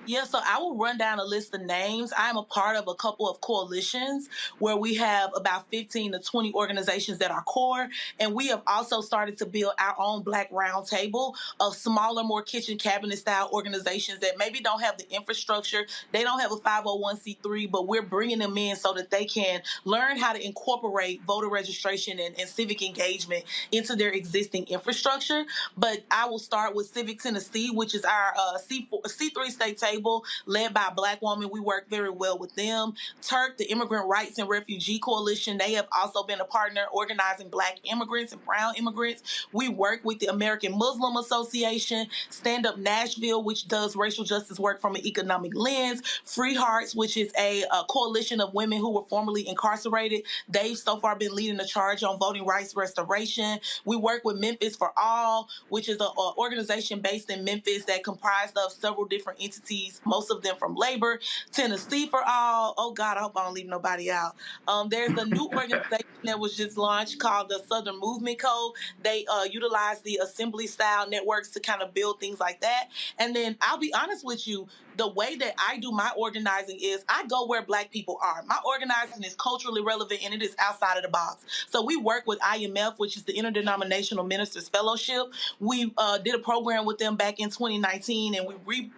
Yeah, so I will run down a list of names. I'm a part of a couple of coalitions where we have about 15 to 20 organizations that are core. And we have also started to build our own Black Roundtable of smaller, more kitchen cabinet style organizations that maybe don't have the infrastructure. They don't have a 501c3, but we're bringing them in so that they can learn how to incorporate voter registration and civic engagement into their existing infrastructure. But I will start with Civic Tennessee, which is our C3 state table led by a Black woman. We work very well with them. Turk, the Immigrant Rights and Refugee Coalition, they have also been a partner organizing Black immigrants and brown immigrants. We work with the American Muslim Association, Stand Up Nashville, which does racial justice work from an economic lens, Free Hearts, which is a coalition of women who were formerly incarcerated. They've so far been leading the charge on voting rights restoration. We work with Memphis for All, which is an organization based in Memphis that comprised of several different entities, most of them from labor. Tennessee for All. Oh God, I hope I don't leave nobody out. There's a new organization that was just launched called the Southern Movement Code. They utilize the assembly style networks to kind of build things like that. And then I'll be honest with you, the way that I do my organizing is I go where Black people are. My organizing is culturally relevant and it is outside of the box. So we work with IMF, which is the Interdenominational Ministers Fellowship. We did a program with them back in 2019, and we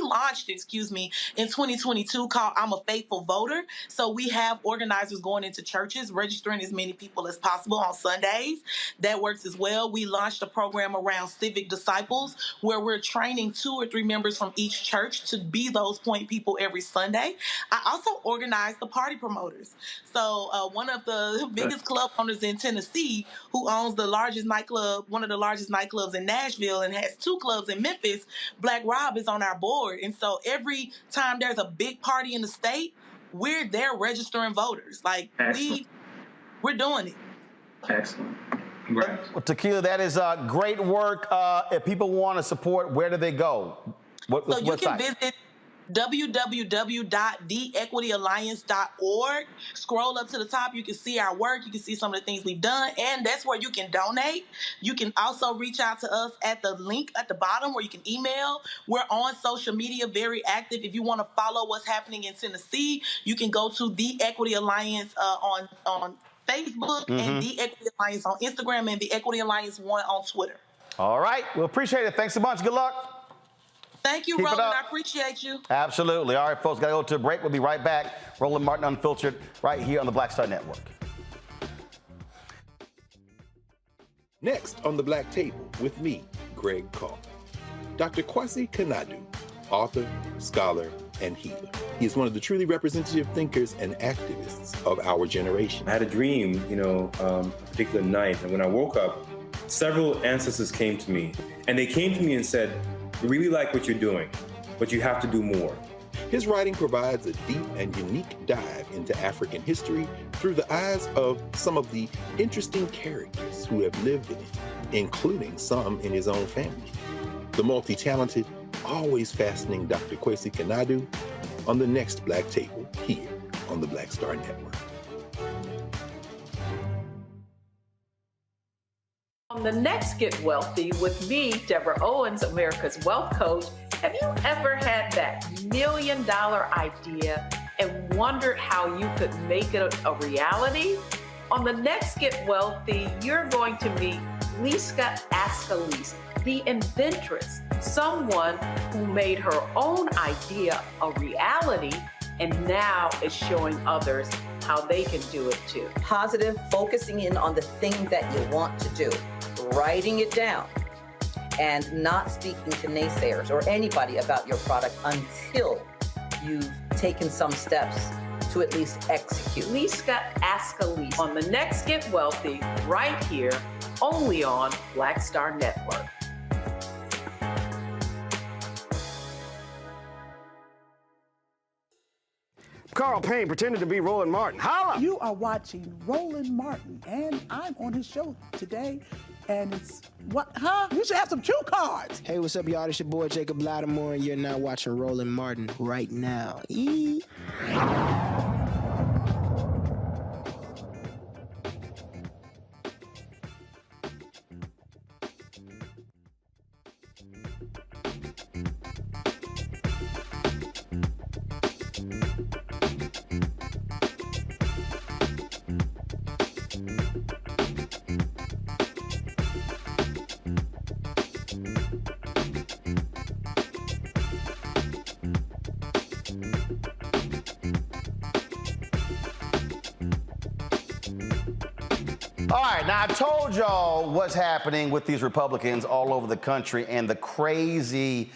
launched, in 2022 called I'm a Faithful Voter. So we have organizers going into churches, registering as many people as possible on Sundays. That works as well. We launched a program around civic disciples where we're training 2 or 3 members from each church to be those point people every Sunday. I also organize the party promoters. So one of the biggest club owners in Tennessee, who owns the largest nightclub, one of the largest nightclubs in Nashville, and has 2 clubs in Memphis, Black Rob is on our board. And so every time there's a big party in the state, we're there registering voters. Like, we're doing it. Excellent. Well, Tequila, that is great work. If people want to support, where do they go? So you can visit www.theequityalliance.org. Scroll up to the top. You can see our work. You can see some of the things we've done. And that's where you can donate. You can also reach out to us at the link at the bottom where you can email. We're on social media, very active. If you want to follow what's happening in Tennessee, you can go to The Equity Alliance on Facebook and The Equity Alliance on Instagram and The Equity Alliance 1 on Twitter. All right. We appreciate it. Thanks so much. Good luck. Thank you, Roland. I appreciate you. Absolutely. All right, folks, got to go to a break. We'll be right back. Roland Martin Unfiltered right here on the Black Star Network. Next on the Black Table with me, Greg Carr. Dr. Kwasi Kanadu, author, scholar, and healer. He is one of the truly representative thinkers and activists of our generation. I had a dream, a particular night, and when I woke up, several ancestors came to me, and they came to me and said, "We really like what you're doing, but you have to do more." His writing provides a deep and unique dive into African history through the eyes of some of the interesting characters who have lived in it, including some in his own family. The multi-talented, always fascinating Dr. Kwasi Kanadu on the next Black Table here on the Black Star Network. On the next Get Wealthy with me, Deborah Owens, America's Wealth Coach, have you ever had that $1 million idea and wondered how you could make it a reality? On the next Get Wealthy, you're going to meet Liska Askalise, the inventress, someone who made her own idea a reality and now is showing others how they can do it too. Positive, focusing in on the thing that you want to do, writing it down, and not speaking to naysayers or anybody about your product until you've taken some steps to at least execute. Liska Askalise on the next Get Wealthy right here, only on Black Star Network. Carl Payne pretended to be Roland Martin. Holla! You are watching Roland Martin, and I'm on his show today. And it's what? Huh? You should have some cue cards. Hey, what's up, y'all? It's your boy Jacob Lattimore, and you're now watching Roland Martin right now. All right, now I told y'all what's happening with these Republicans all over the country and the crazy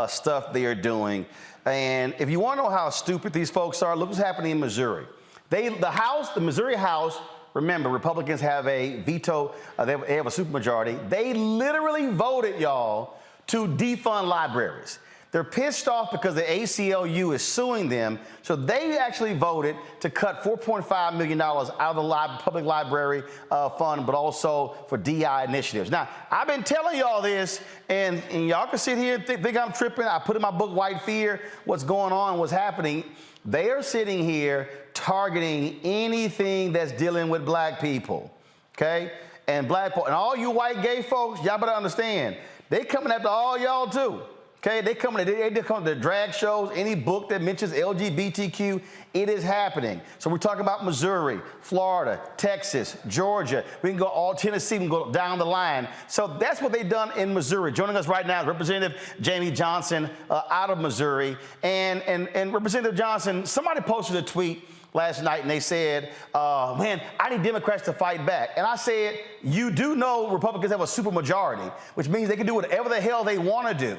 stuff they are doing. And if you want to know how stupid these folks are, look what's happening in Missouri. The Missouri House, remember, Republicans have a veto, they have a supermajority. They literally voted, y'all, to defund libraries. They're pissed off because the ACLU is suing them, so they actually voted to cut $4.5 million out of the public library fund, but also for DI initiatives. Now, I've been telling y'all this, and y'all can sit here and think I'm tripping. I put in my book, White Fear, what's going on, what's happening. They are sitting here targeting anything that's dealing with black people, okay? And all you white gay folks, y'all better understand, they coming after all y'all too. Okay, they come to drag shows, any book that mentions LGBTQ, it is happening. So we're talking about Missouri, Florida, Texas, Georgia. We can go all Tennessee, we can go down the line. So that's what they've done in Missouri. Joining us right now is Representative Jamie Johnson out of Missouri. And Representative Johnson, somebody posted a tweet last night and they said, man, I need Democrats to fight back. And I said, you do know Republicans have a supermajority, which means they can do whatever the hell they want to do.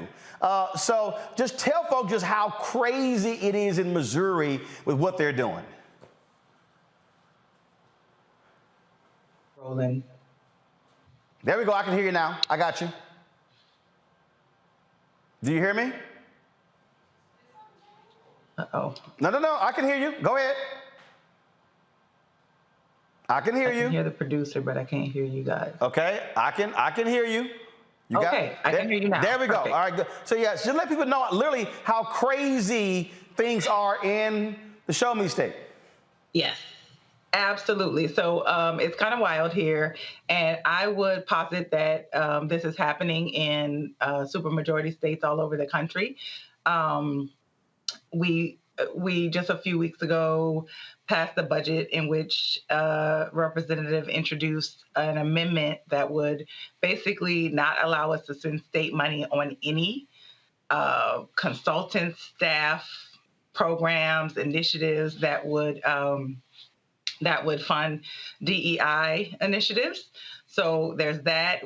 So just tell folks just how crazy it is in Missouri with what they're doing. Rolling. There we go. I can hear you now. I got you. Do you hear me? Uh-oh. No. I can hear you. Go ahead. I can hear you. I can hear the producer, but I can't hear you guys. Okay. I can hear you. Okay, I can hear you now. There we go. Perfect. All right, good. So yeah, just let people know literally how crazy things are in the Show Me State. Yes, absolutely. So it's kind of wild here, and I would posit that this is happening in supermajority states all over the country. We just a few weeks ago passed a budget in which a representative introduced an amendment that would basically not allow us to spend state money on any consultants, staff, programs, initiatives that would fund DEI initiatives. So there's that.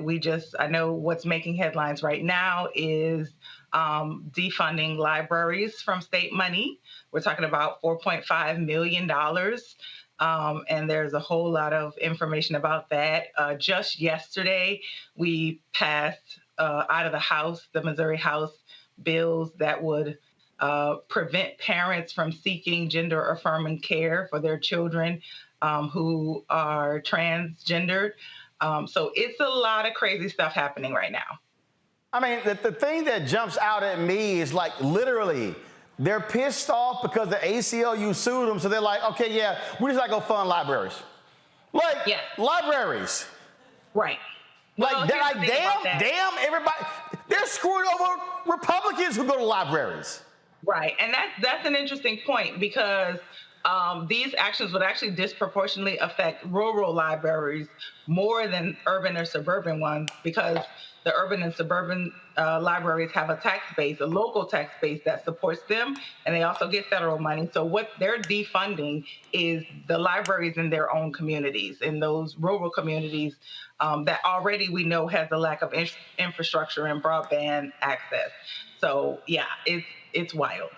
I know what's making headlines right now is defunding libraries from state money. We're talking about $4.5 million. And there's a whole lot of information about that. Just yesterday, we passed out of the House, the Missouri House, bills that would prevent parents from seeking gender-affirming care for their children who are transgendered. So it's a lot of crazy stuff happening right now. I mean, the thing that jumps out at me is like literally they're pissed off because the ACLU sued them. So they're like, okay, yeah, we're just not going to fund libraries. Like, yeah. Libraries. Right. Like, damn, everybody. They're screwing over Republicans who go to libraries. Right. And that's an interesting point because these actions would actually disproportionately affect rural libraries more than urban or suburban ones because the urban and suburban libraries have a tax base, a local tax base that supports them, and they also get federal money. So what they're defunding is the libraries in their own communities, in those rural communities that already we know has a lack of infrastructure and broadband access. So yeah, it's wild.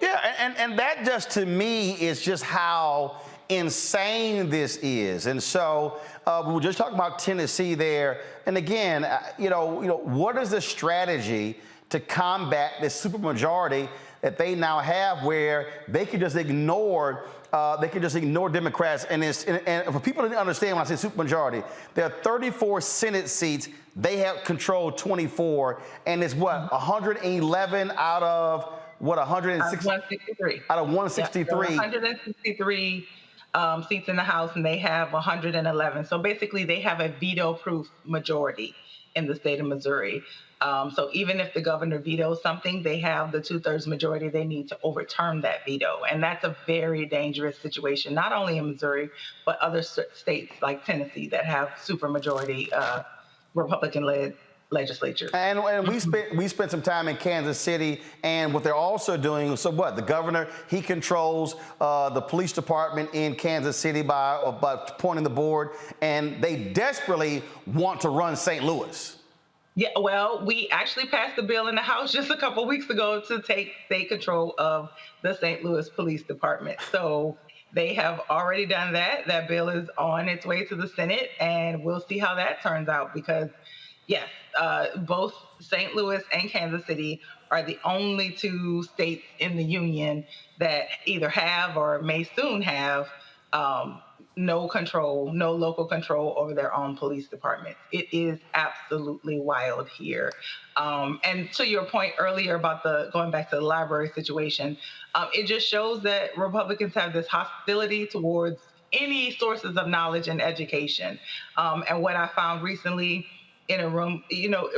Yeah, and that just to me is just how insane this is. And so we were just talking about Tennessee there. And again, what is the strategy to combat this supermajority that they now have where they can just ignore Democrats? And for people to understand when I say supermajority, there are 34 Senate seats. They have controlled 24. And it's what, 111 out of what, 163. Out of 163. Yeah, 163 seats in the House, and they have 111. So basically, they have a veto-proof majority in the state of Missouri. So even if the governor vetoes something, they have the 2/3 majority they need to overturn that veto. And that's a very dangerous situation, not only in Missouri, but other states like Tennessee that have supermajority Republican-led legislature. And we spent some time in Kansas City, and what they're also doing, so what, the governor, he controls the police department in Kansas City by appointing the board, and they desperately want to run St. Louis. Yeah, well, we actually passed a bill in the House just a couple of weeks ago to take state control of the St. Louis Police Department. So they have already done that. That bill is on its way to the Senate, and we'll see how that turns out because, yes, both St. Louis and Kansas City are the only two states in the union that either have or may soon have no local control over their own police departments. It is absolutely wild here. And to your point earlier about going back to the library situation, it just shows that Republicans have this hostility towards any sources of knowledge and education. And what I found recently in a room.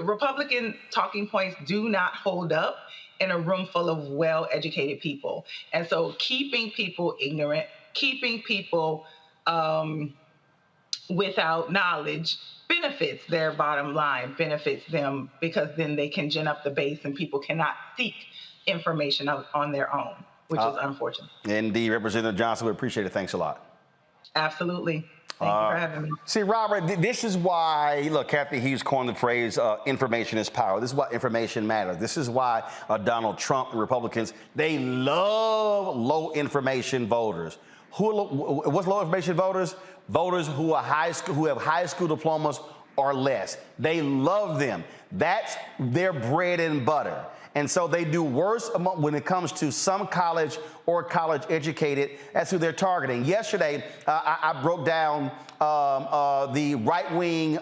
Republican talking points do not hold up in a room full of well-educated people. And so keeping people ignorant, keeping people without knowledge benefits their bottom line, benefits them, because then they can gin up the base and people cannot seek information on their own, which is unfortunate. Indeed, Representative Johnson, we appreciate it. Thanks a lot. Absolutely. Thank you for having me. See, Robert, this is why, look, Kathy Hughes coined the phrase, information is power. This is why information matters. This is why Donald Trump and Republicans, they love low information voters. What's low information voters? Voters who are who have high school diplomas or less. They love them. That's their bread and butter. And so they do worse when it comes to some college or college educated. That's who they're targeting. Yesterday, I broke down the right-wing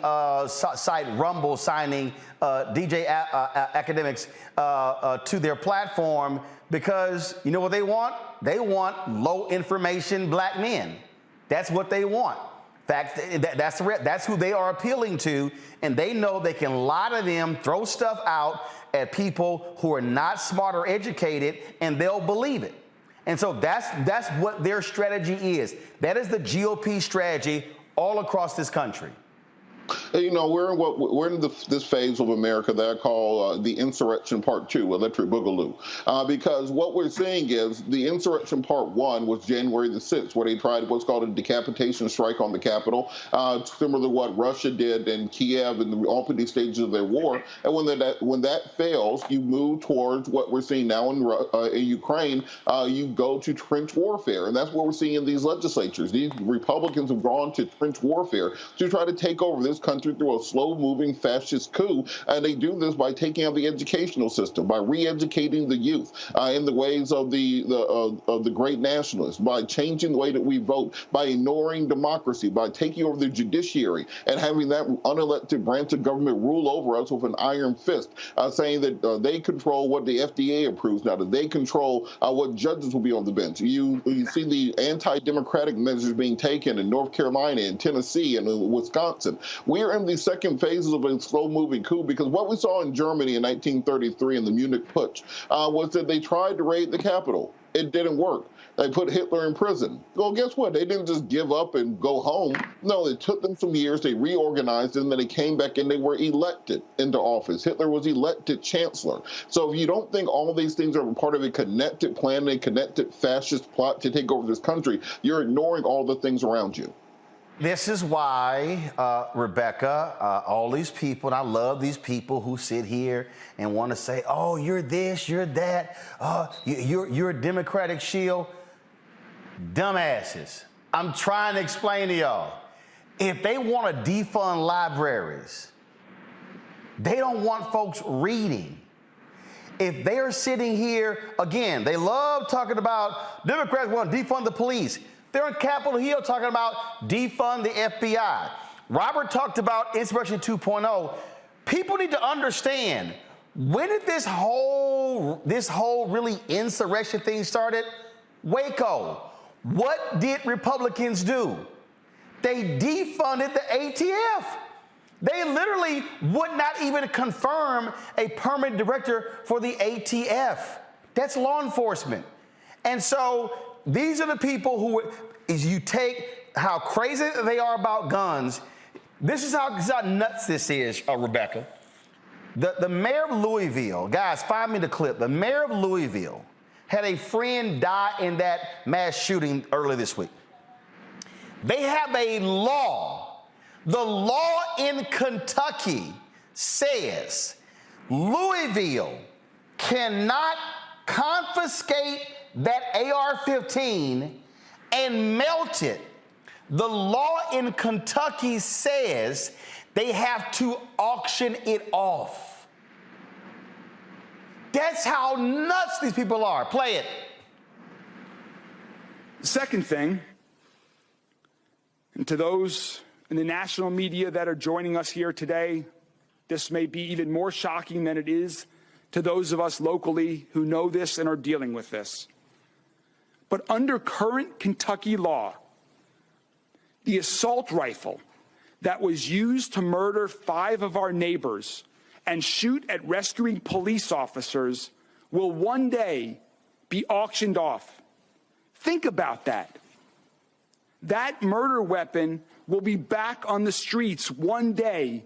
site Rumble signing DJ academics to their platform because you know what they want? They want low information black men. That's what they want. In fact, that's who they are appealing to, and they know they can lie to them, throw stuff out at people who are not smart or educated, and they'll believe it. And so that's what their strategy is. That is the GOP strategy all across this country. We're in this phase of America that I call the insurrection part 2, electric boogaloo, because what we're seeing is the insurrection part 1 was January the 6th, where they tried what's called a decapitation strike on the Capitol, similar to what Russia did in Kiev in the opening stages of their war. And when that fails, you move towards what we're seeing now in Ukraine. You go to trench warfare, and that's what we're seeing in these legislatures. These Republicans have gone to trench warfare to try to take over this country through a slow-moving fascist coup, and they do this by taking out the educational system, by re-educating the youth in the ways of the great nationalists, by changing the way that we vote, by ignoring democracy, by taking over the judiciary and having that unelected branch of government rule over us with an iron fist, saying that they control what the FDA approves now, that they control what judges will be on the bench. You see the anti-democratic measures being taken in North Carolina and Tennessee and in Wisconsin. We're in the second phases of a slow-moving coup, because what we saw in Germany in 1933 in the Munich Putsch was that they tried to raid the Capitol. It didn't work. They put Hitler in prison. Well, guess what? They didn't just give up and go home. No, it took them some years. They reorganized, and then they came back and they were elected into office. Hitler was elected chancellor. So if you don't think all of these things are part of a connected plan, a connected fascist plot to take over this country, you're ignoring all the things around you. This is why, Rebecca, all these people, and I love these people who sit here and want to say, oh, you're this, you're that, you're a Democratic shield. Dumbasses. I'm trying to explain to y'all. If they want to defund libraries, they don't want folks reading. If they are sitting here, again, they love talking about Democrats want to defund the police. They're on Capitol Hill talking about defund the FBI. Robert talked about Insurrection 2.0. People need to understand, when did this whole really insurrection thing started? Waco. What did Republicans do? They defunded the ATF. They literally would not even confirm a permanent director for the ATF. That's law enforcement. And so these are the people who, is you take how crazy they are about guns. This is how nuts this is, Rebecca. The mayor of Louisville, guys, find me the clip. The mayor of Louisville had a friend die in that mass shooting earlier this week. They have a law. The law in Kentucky says Louisville cannot confiscate that AR-15 and melt it. The law in Kentucky says they have to auction it off. That's how nuts these people are. Play it. Second thing, and to those in the national media that are joining us here today, this may be even more shocking than it is to those of us locally who know this and are dealing with this. But under current Kentucky law, the assault rifle that was used to murder 5 of our neighbors and shoot at rescuing police officers will one day be auctioned off. Think about that. That murder weapon will be back on the streets one day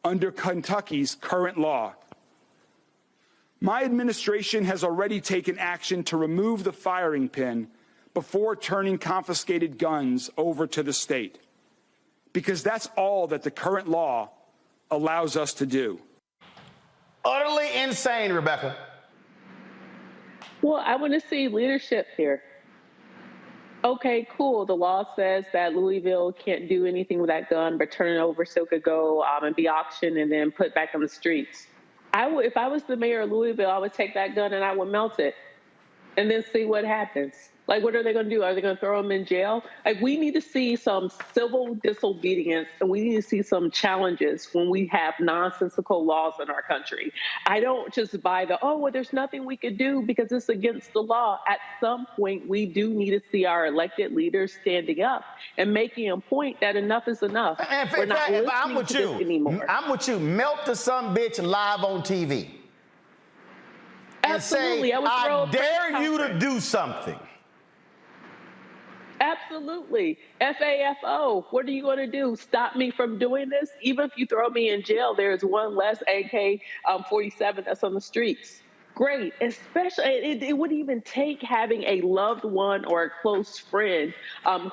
under Kentucky's current law. My administration has already taken action to remove the firing pin before turning confiscated guns over to the state, because that's all that the current law allows us to do. Utterly insane, Rebecca. Well, I want to see leadership here. Okay, cool. The law says that Louisville can't do anything with that gun, but turn it over so it could go and be auctioned and then put back on the streets. If I was the mayor of Louisville, I would take that gun and I would melt it and then see what happens. Like, what are they going to do? Are they going to throw them in jail? Like, we need to see some civil disobedience, and we need to see some challenges when we have nonsensical laws in our country. I don't just buy there's nothing we could do because it's against the law. At some point, we do need to see our elected leaders standing up and making a point that enough is enough. We're not listening to this anymore. I'm with you. Melt the some bitch live on TV. And Absolutely. say, I dare you to do something. Absolutely. FAFO, what are you going to do? Stop me from doing this? Even if you throw me in jail, there's one less AK-47 that's on the streets. Great. Especially, it wouldn't even take having a loved one or a close friend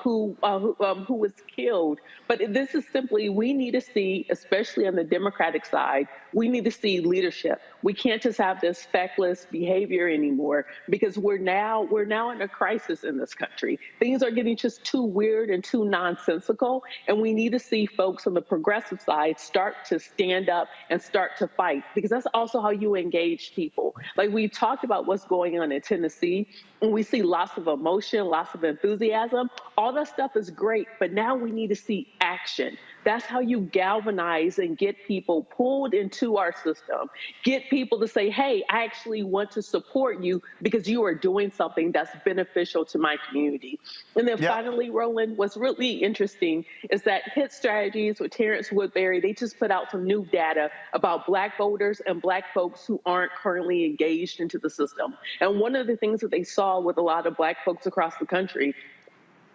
who was killed. But this is simply, we need to see, especially on the Democratic side, we need to see leadership. We can't just have this feckless behavior anymore because we're now in a crisis in this country. Things are getting just too weird and too nonsensical, and we need to see folks on the progressive side start to stand up and start to fight, because that's also how you engage people. Like, we've talked about what's going on in Tennessee, and we see lots of emotion, lots of enthusiasm. All that stuff is great, but now we need to see action. That's how you galvanize and get people pulled into our system. Get people to say, hey, I actually want to support you because you are doing something that's beneficial to my community. And then finally, Roland, what's really interesting is that Hit Strategies with Terrence Woodbury, they just put out some new data about Black voters and Black folks who aren't currently engaged into the system. And one of the things that they saw with a lot of Black folks across the country,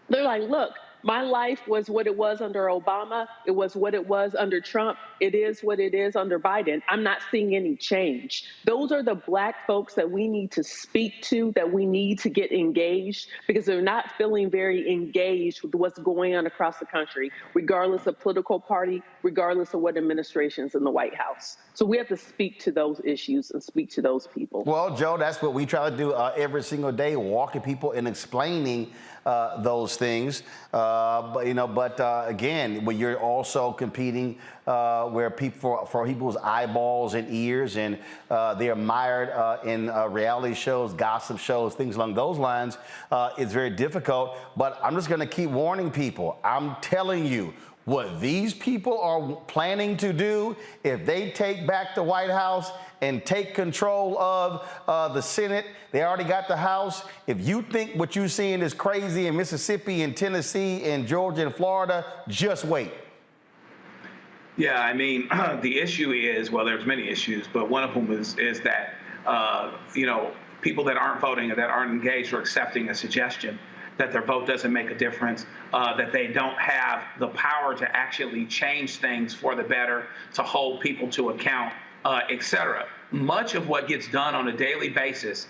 they're like, look, my life was what it was under Obama. It was what it was under Trump. It is what it is under Biden. I'm not seeing any change. Those are the Black folks that we need to speak to, that we need to get engaged, because they're not feeling very engaged with what's going on across the country, regardless of political party, regardless of what administration's in the White House. So we have to speak to those issues and speak to those people. Well, Joe, that's what we try to do every single day, walking people and explaining those things. But again, when you're also competing where people for people's eyeballs and ears, and they're mired in reality shows, gossip shows, things along those lines, it's very difficult. But I'm just going to keep warning people. I'm telling you, what these people are planning to do, if they take back the White House and take control of the Senate, they already got the House. If you think what you're seeing is crazy in Mississippi and Tennessee and Georgia and Florida, just wait. Yeah, I mean, the issue is, well, there's many issues, but one of them is that, people that aren't voting or that aren't engaged or accepting a suggestion that their vote doesn't make a difference, that they don't have the power to actually change things for the better, to hold people to account, et cetera. Much of what gets done on a daily basis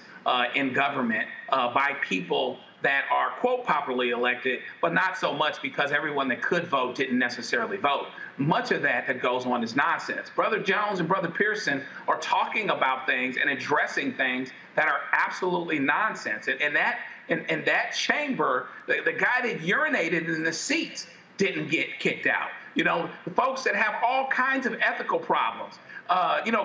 in government by people that are, quote, properly elected, but not so much because everyone that could vote didn't necessarily vote. Much of that goes on is nonsense. Brother Jones and Brother Pearson are talking about things and addressing things that are absolutely nonsense. And that chamber, the guy that urinated in the seats didn't get kicked out. The folks that have all kinds of ethical problems,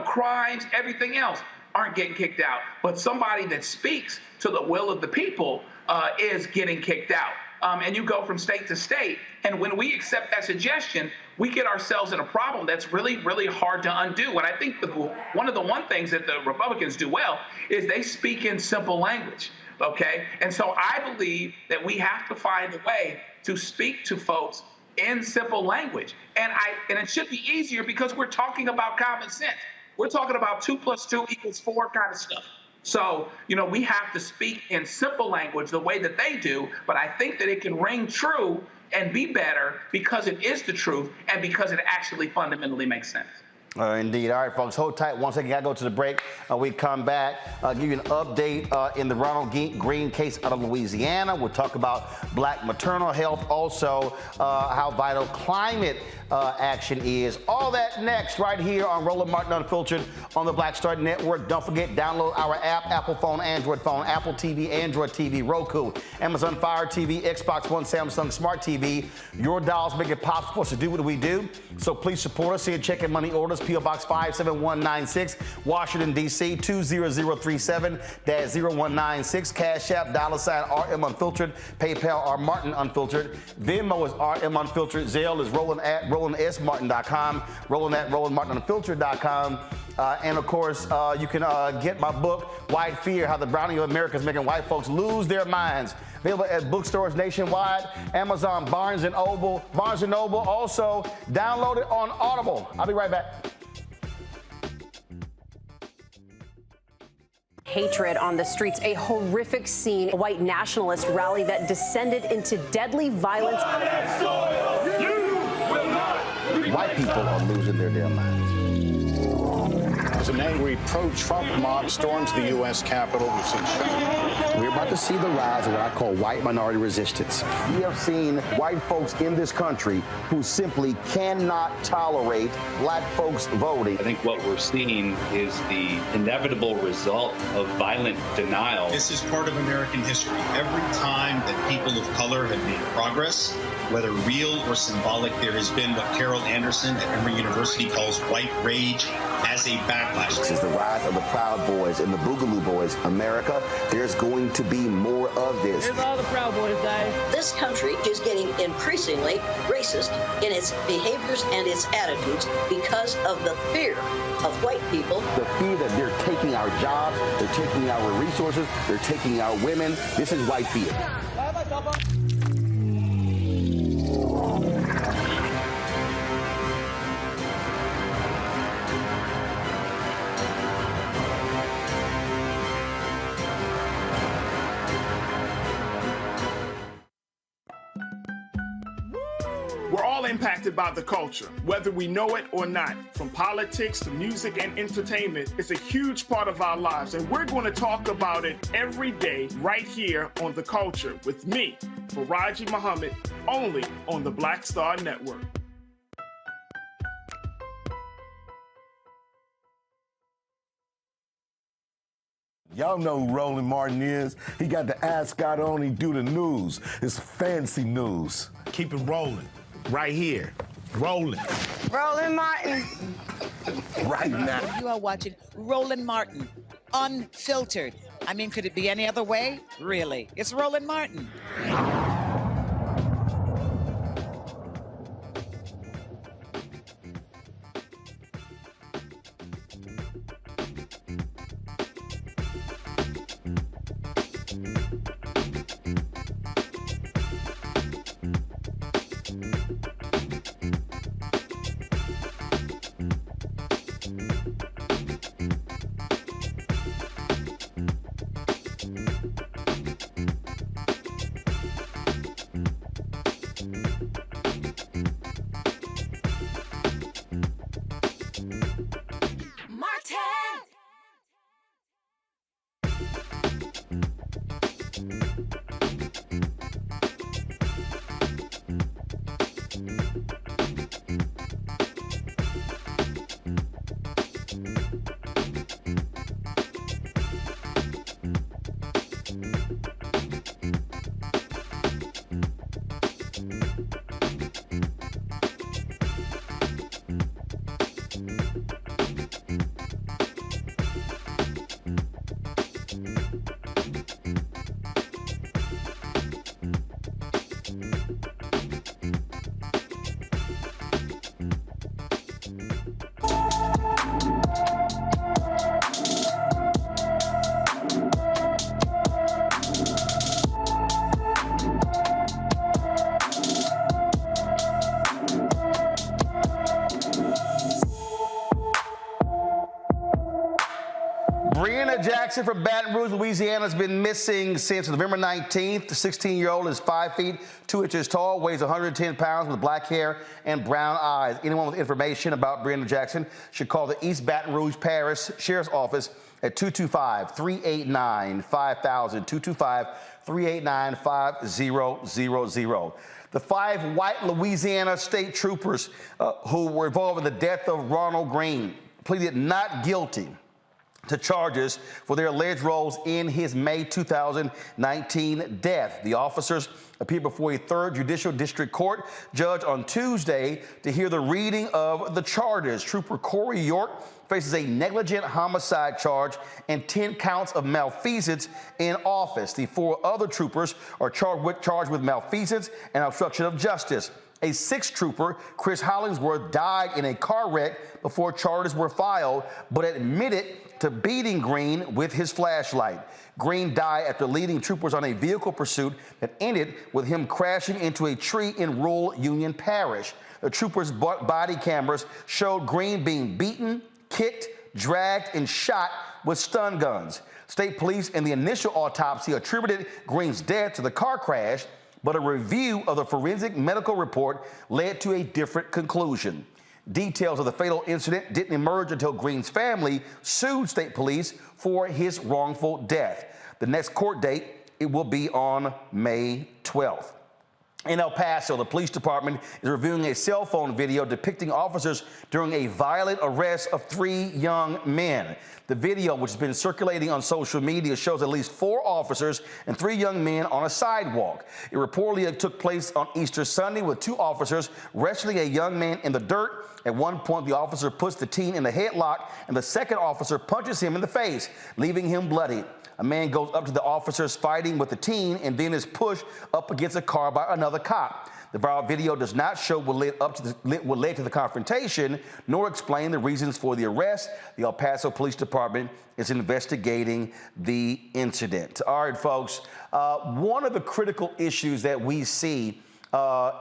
crimes, everything else, aren't getting kicked out. But somebody that speaks to the will of the people is getting kicked out. And you go from state to state. And when we accept that suggestion, we get ourselves in a problem that's really, really hard to undo. And I think one of the things that the Republicans do well is they speak in simple language. Okay. And so I believe that we have to find a way to speak to folks in simple language. And it should be easier because we're talking about common sense. We're talking about 2 + 2 = 4 kind of stuff. So, we have to speak in simple language the way that they do, but I think that it can ring true and be better because it is the truth and because it actually fundamentally makes sense. Indeed. All right, folks, hold tight. Once again, I go to the break. We come back, give you an update in the Ronald Green case out of Louisiana. We'll talk about black maternal health, also how vital climate action is. All that next right here on Roland Martin Unfiltered on the Black Star Network. Don't forget, download our app, Apple phone, Android phone, Apple TV, Android TV, Roku, Amazon Fire TV, Xbox One, Samsung Smart TV. Your dolls make it possible for us to do what we do. So please support us. Send check and money orders. P.O. Box 57196, Washington, D.C. 20037-0196. Cash App, $RM Unfiltered. PayPal, R Martin Unfiltered. Venmo is RM Unfiltered. Zelle is RolandSMartin.com. Roland at RolandMartinUnfiltered.com. And of course, you can get my book, White Fear: How the Browning of America is Making White Folks Lose Their Minds. Available at bookstores nationwide, Amazon, Barnes & Noble. Also, download it on Audible. I'll be right back. Hatred on the streets, a horrific scene, a white nationalist rally that descended into deadly violence. White people are losing their damn minds. As an angry pro-Trump mob storms the U.S. Capitol, we're about to see the rise of what I call white minority resistance. We have seen white folks in this country who simply cannot tolerate black folks voting. I think what we're seeing is the inevitable result of violent denial. This is part of American history. Every time that people of color have made progress, whether real or symbolic, there has been what Carol Anderson at Emory University calls white rage as a backlash. This is the rise of the Proud Boys and the Boogaloo Boys. America, there's going to be more of this. Here's all the Proud Boys, guys. This country is getting increasingly racist in its behaviors and its attitudes because of the fear of white people. The fear that they're taking our jobs, they're taking our resources, they're taking our women. This is white fear. We're all impacted by the culture, whether we know it or not. From politics to music and entertainment, it's a huge part of our lives, and we're going to talk about it every day right here on The Culture with me, Faraji Muhammad, only on the Black Star Network. Y'all know who Roland Martin is. He got the ascot on, he do the news. It's fancy news. Keep it rolling. Right here. Rolling. Roland Martin. Right now. You are watching Roland Martin, Unfiltered. I mean, could it be any other way? Really? It's Roland Martin. Jackson from Baton Rouge, Louisiana, has been missing since November 19th. The 16-year-old is 5 feet 2 inches tall, weighs 110 pounds, with black hair and brown eyes. Anyone with information about Brandon Jackson should call the East Baton Rouge Parish Sheriff's Office at 225-389-5000, 225-389-5000. The 5 white Louisiana state troopers who were involved in the death of Ronald Green pleaded not guilty to charges for their alleged roles in his May 2019 death. The officers appeared before a 3rd Judicial District Court judge on Tuesday to hear the reading of the charges. Trooper Corey York faces a negligent homicide charge and 10 counts of malfeasance in office. The 4 other troopers are charged with malfeasance and obstruction of justice. A 6th trooper, Chris Hollingsworth, died in a car wreck before charges were filed, but admitted to beating Green with his flashlight. Green died after leading troopers on a vehicle pursuit that ended with him crashing into a tree in rural Union Parish. The troopers' body cameras showed Green being beaten, kicked, dragged, and shot with stun guns. State police in the initial autopsy attributed Green's death to the car crash, but a review of the forensic medical report led to a different conclusion. Details of the fatal incident didn't emerge until Green's family sued state police for his wrongful death. The next court date, it will be on May 12th. In El Paso, the police department is reviewing a cell phone video depicting officers during a violent arrest of 3 young men. The video, which has been circulating on social media, shows at least 4 officers and 3 young men on a sidewalk. It reportedly took place on Easter Sunday with 2 officers wrestling a young man in the dirt. At one point, the officer puts the teen in a headlock, and the second officer punches him in the face, leaving him bloody. A man goes up to the officers fighting with the teen and then is pushed up against a car by another cop. The viral video does not show what led to the confrontation, nor explain the reasons for the arrest. The El Paso Police Department is investigating the incident. All right, folks, one of the critical issues that we see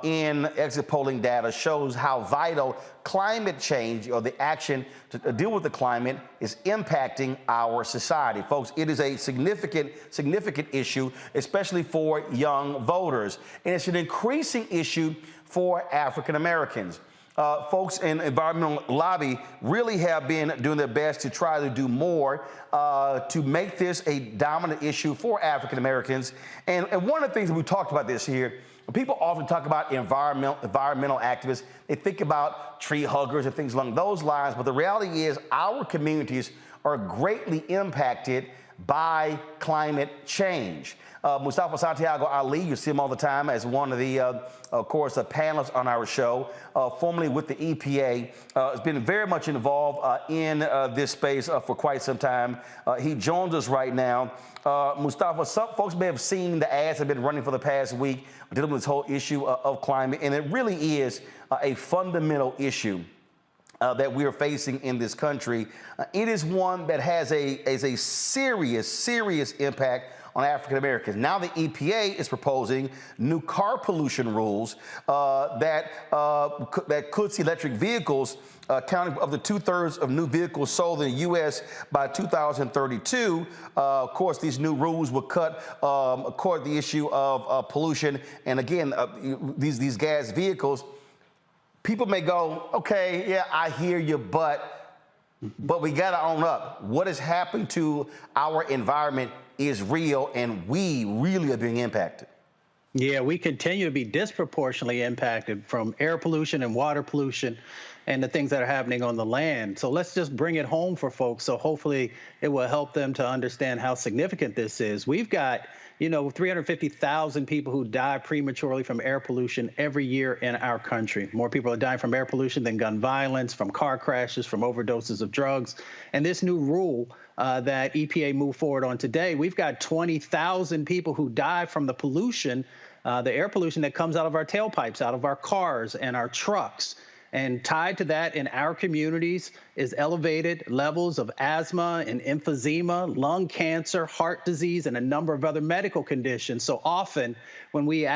in exit polling data shows how vital climate change, or the action to deal with the climate, is impacting our society. Folks, it is a significant issue, especially for young voters. And it's an increasing issue for African Americans. Folks in environmental lobby really have been doing their best to try to do more to make this a dominant issue for African Americans. And one of the things that we talked about this here, people often talk about environmental activists. They think about tree huggers and things along those lines, but the reality is our communities are greatly impacted by climate change. Mustafa Santiago Ali, you see him all the time as one of the, of course, panelists on our show, formerly with the EPA, has been very much involved in this space for quite some time. He joins us right now. Mustafa, some folks may have seen the ads that have been running for the past week dealing with this whole issue of climate, and it really is a fundamental issue that we are facing in this country. It is one that has a serious impact on African Americans. Now the EPA is proposing new car pollution rules that could see electric vehicles accounting for up to 2/3 of new vehicles sold in the U.S. by 2032. Of course, these new rules will cut the issue of pollution. And again, these gas vehicles, people may go, okay, yeah, I hear you, but we got to own up. What has happened to our environment is real, and we really are being impacted. Yeah, we continue to be disproportionately impacted from air pollution and water pollution and the things that are happening on the land. So let's just bring it home for folks. So hopefully it will help them to understand how significant this is. We've got, 350,000 people who die prematurely from air pollution every year in our country. More people are dying from air pollution than gun violence, from car crashes, from overdoses of drugs. And this new rule that EPA moved forward on today, we've got 20,000 people who die from the pollution, the air pollution that comes out of our tailpipes, out of our cars and our trucks. And tied to that in our communities is elevated levels of asthma and emphysema, lung cancer, heart disease, and a number of other medical conditions. So often when we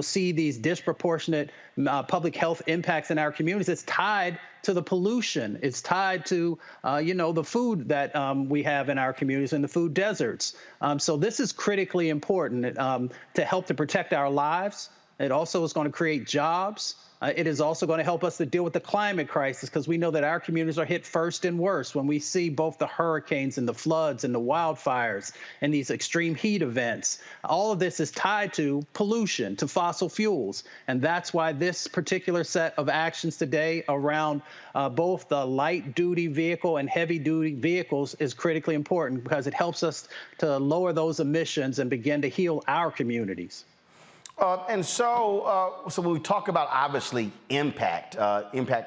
see these disproportionate public health impacts in our communities, it's tied to the pollution. It's tied to, the food that we have in our communities and the food deserts. So this is critically important to help to protect our lives. It also is going to create jobs. It is also going to help us to deal with the climate crisis, because we know that our communities are hit first and worst when we see both the hurricanes and the floods and the wildfires and these extreme heat events. All of this is tied to pollution, to fossil fuels. And that's why this particular set of actions today around both the light-duty vehicle and heavy-duty vehicles is critically important, because it helps us to lower those emissions and begin to heal our communities. So when we talk about, obviously, impact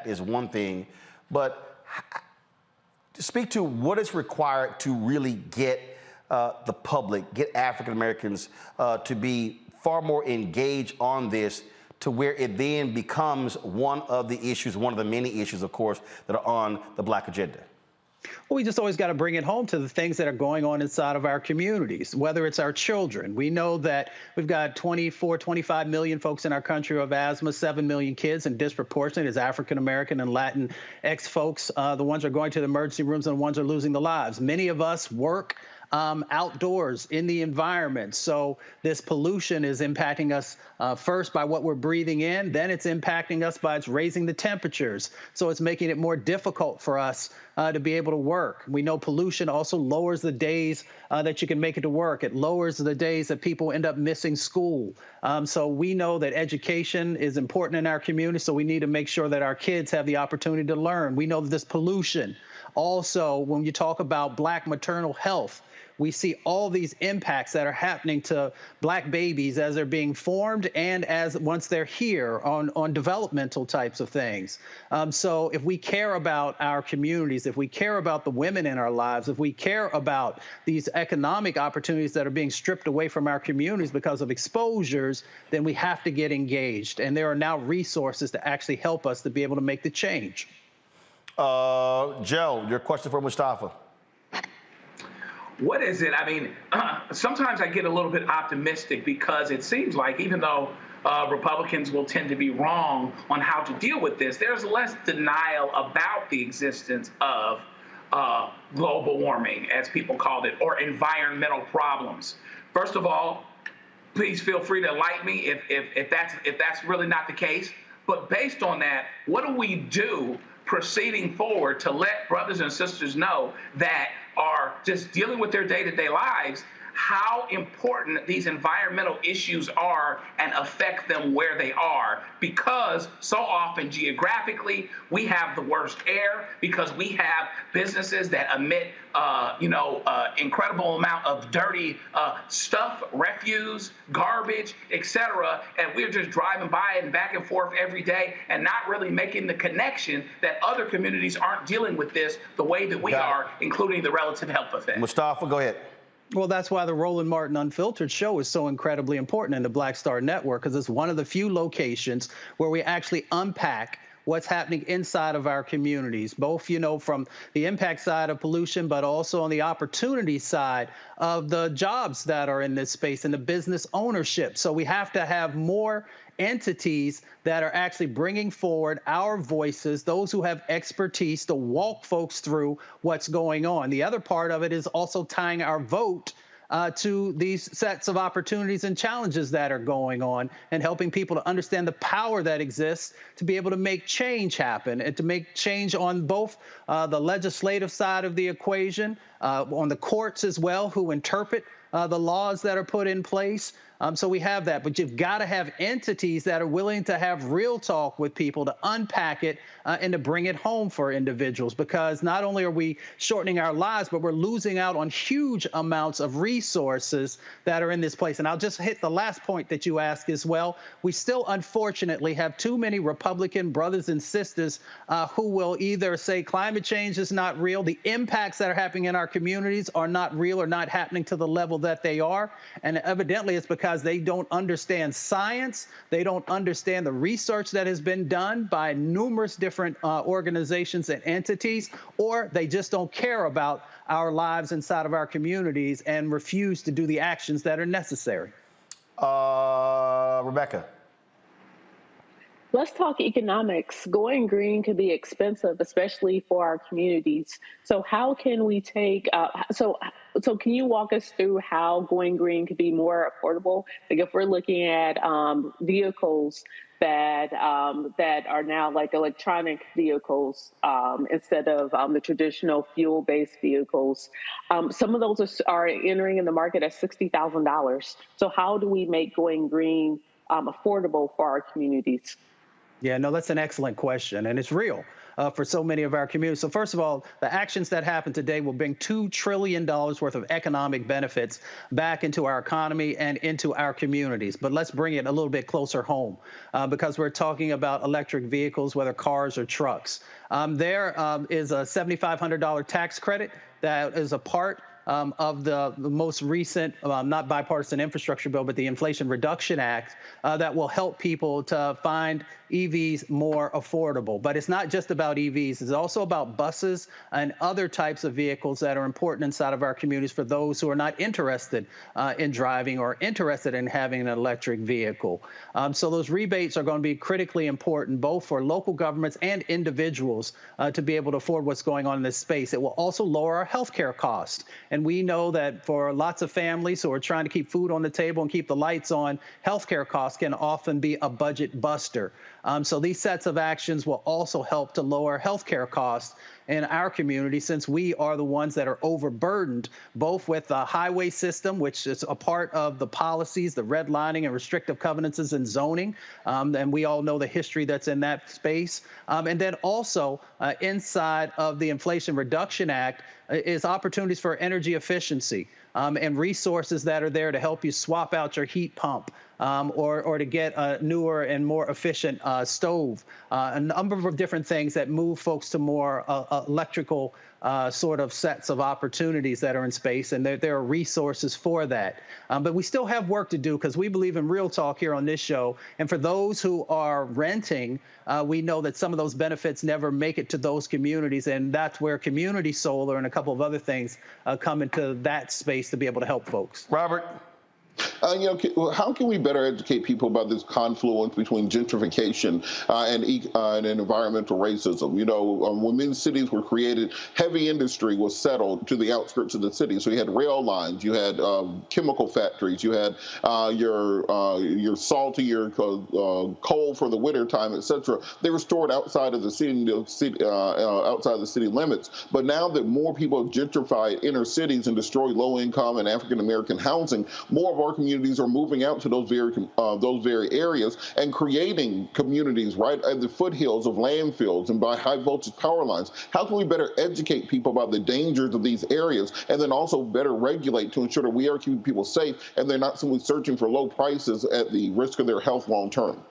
is one thing, but speak to what is required to really get the public, get African Americans to be far more engaged on this, to where it then becomes one of the issues, one of the many issues, of course, that are on the Black agenda. Well, we just always got to bring it home to the things that are going on inside of our communities, whether it's our children. We know that we've got 24, 25 million folks in our country who have asthma, 7 million kids, and disproportionate is African-American and Latinx folks. The ones who are going to the emergency rooms and the ones who are losing their lives. Many of us work outdoors in the environment. So this pollution is impacting us first by what we're breathing in, then it's impacting us by it's raising the temperatures. So it's making it more difficult for us to be able to work. We know pollution also lowers the days that you can make it to work. It lowers the days that people end up missing school. So we know that education is important in our community, so we need to make sure that our kids have the opportunity to learn. We know that this pollution also, when you talk about Black maternal health, we see all these impacts that are happening to Black babies as they're being formed and as once they're here on developmental types of things. So if we care about our communities, if we care about the women in our lives, if we care about these economic opportunities that are being stripped away from our communities because of exposures, then we have to get engaged. And there are now resources to actually help us to be able to make the change. Joe, your question for Mustafa. What is it? I mean, sometimes I get a little bit optimistic, because it seems like even though Republicans will tend to be wrong on how to deal with this, there's less denial about the existence of global warming, as people called it, or environmental problems. First of all, please feel free to enlighten me if that's really not the case. But based on that, what do we do proceeding forward to let brothers and sisters know that are just dealing with their day-to-day lives, how important these environmental issues are and affect them where they are? Because so often geographically, we have the worst air, because we have businesses that emit incredible amount of dirty stuff, refuse, garbage, etc. And we're just driving by it and back and forth every day and not really making the connection that other communities aren't dealing with this the way that we are, including the relative health effects. Mustafa, go ahead. Well, that's why the Roland Martin Unfiltered show is so incredibly important in the Black Star Network, because it's one of the few locations where we actually unpack what's happening inside of our communities, both, from the impact side of pollution, but also on the opportunity side of the jobs that are in this space and the business ownership. So we have to have more entities that are actually bringing forward our voices, those who have expertise to walk folks through what's going on. The other part of it is also tying our vote to these sets of opportunities and challenges that are going on, and helping people to understand the power that exists to be able to make change happen, and to make change on both the legislative side of the equation, on the courts as well, who interpret the laws that are put in place. So we have that, but you've got to have entities that are willing to have real talk with people, to unpack it and to bring it home for individuals, because not only are we shortening our lives, but we're losing out on huge amounts of resources that are in this place. And I'll just hit the last point that you asked as well. We still, unfortunately, have too many Republican brothers and sisters who will either say climate change is not real, the impacts that are happening in our communities are not real or not happening to the level level that they are. And evidently it's because they don't understand science. They don't understand the research that has been done by numerous different organizations and entities, or they just don't care about our lives inside of our communities and refuse to do the actions that are necessary. Rebecca. Let's talk economics. Going green can be expensive, especially for our communities. So how can we take, so can you walk us through how going green could be more affordable? Like if we're looking at vehicles that are now like electronic vehicles instead of the traditional fuel-based vehicles. Some of those are entering in the market at $60,000. So how do we make going green affordable for our communities? Yeah, no, that's an excellent question, and it's real for so many of our communities. So first of all, the actions that happen today will bring $2 trillion worth of economic benefits back into our economy and into our communities. But let's bring it a little bit closer home because we're talking about electric vehicles, whether cars or trucks. There is a $7,500 tax credit that is a part of the most recent, not bipartisan infrastructure bill, but the Inflation Reduction Act that will help people to find EVs more affordable. But it's not just about EVs. It's also about buses and other types of vehicles that are important inside of our communities for those who are not interested in driving or interested in having an electric vehicle. So those rebates are going to be critically important, both for local governments and individuals to be able to afford what's going on in this space. It will also lower our healthcare costs. And we know that for lots of families who are trying to keep food on the table and keep the lights on, healthcare costs can often be a budget buster. So these sets of actions will also help to lower healthcare costs in our community, since we are the ones that are overburdened, both with the highway system, which is a part of the policies, the redlining and restrictive covenants and zoning. And we all know the history that's in that space. And then also inside of the Inflation Reduction Act is opportunities for energy efficiency and resources that are there to help you swap out your heat pump or to get a newer and more efficient stove, a number of different things that move folks to more electrical sort of sets of opportunities that are in space, and there are resources for that. But we still have work to do because we believe in real talk here on this show. And for those who are renting, we know that some of those benefits never make it to those communities, and that's where community solar and a couple of other things come into that space to be able to help folks. Robert? How can we better educate people about this confluence between gentrification and environmental racism? When many cities were created, heavy industry was settled to the outskirts of the city. So you had rail lines, you had chemical factories, you had your salty, coal for the winter time, etc. They were stored outside of the city, outside the city limits. But now that more people have gentrified inner cities and destroyed low-income and African-American housing, more of our communities are moving out to those very areas and creating communities right at the foothills of landfills and by high voltage power lines. How can we better educate people about the dangers of these areas and then also better regulate to ensure that we are keeping people safe and they're not simply searching for low prices at the risk of their health long term?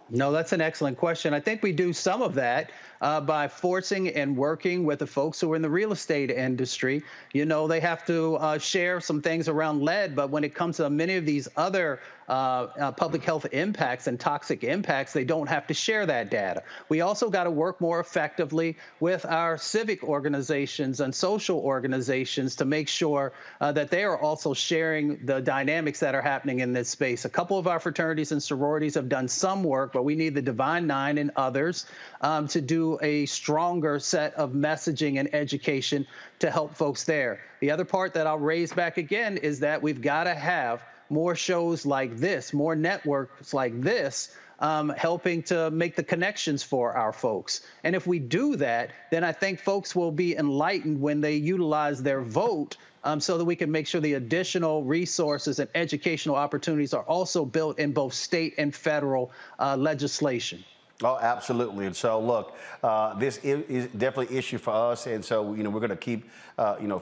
No, that's an excellent question. I think we do some of that by forcing and working with the folks who are in the real estate industry. They have to share some things around lead, but when it comes to many of these other public health impacts and toxic impacts, they don't have to share that data. We also got to work more effectively with our civic organizations and social organizations to make sure that they are also sharing the dynamics that are happening in this space. A couple of our fraternities and sororities have done some work, but we need the Divine Nine and others to do a stronger set of messaging and education to help folks there. The other part that I'll raise back again is that we've got to have more shows like this, more networks like this, helping to make the connections for our folks. And if we do that, then I think folks will be enlightened when they utilize their vote so that we can make sure the additional resources and educational opportunities are also built in both state and federal legislation. Oh, absolutely. And so, look, this is definitely an issue for us. And so, we're going to keep,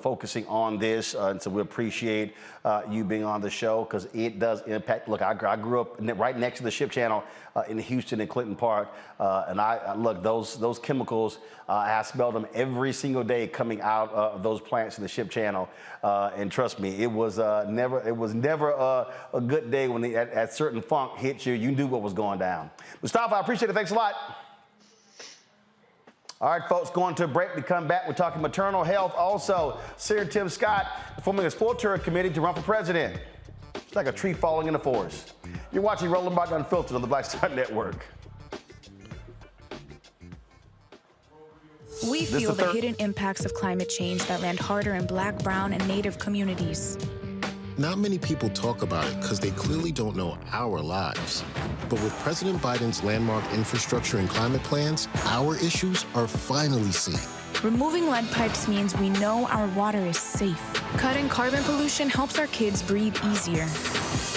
focusing on this. And so we appreciate you being on the show because it does impact. Look, I grew up right next to the Ship Channel in Houston and Clinton Park. And I look, those chemicals, I smelled them every single day coming out of those plants in the Ship Channel. And trust me, it was never a good day when that certain funk hit you. You knew what was going down. Mustafa, I appreciate it. Thanks a lot. All right, folks, going to a break. We come back. We're talking maternal health. Also, Senator Tim Scott forming a full-term committee to run for president. It's like a tree falling in the forest. You're watching Roland Martin Unfiltered on the Black Star Network. We feel the hidden impacts of climate change that land harder in Black, Brown, and Native communities. Not many people talk about it because they clearly don't know our lives. But with President Biden's landmark infrastructure and climate plans, our issues are finally seen. Removing lead pipes means we know our water is safe. Cutting carbon pollution helps our kids breathe easier.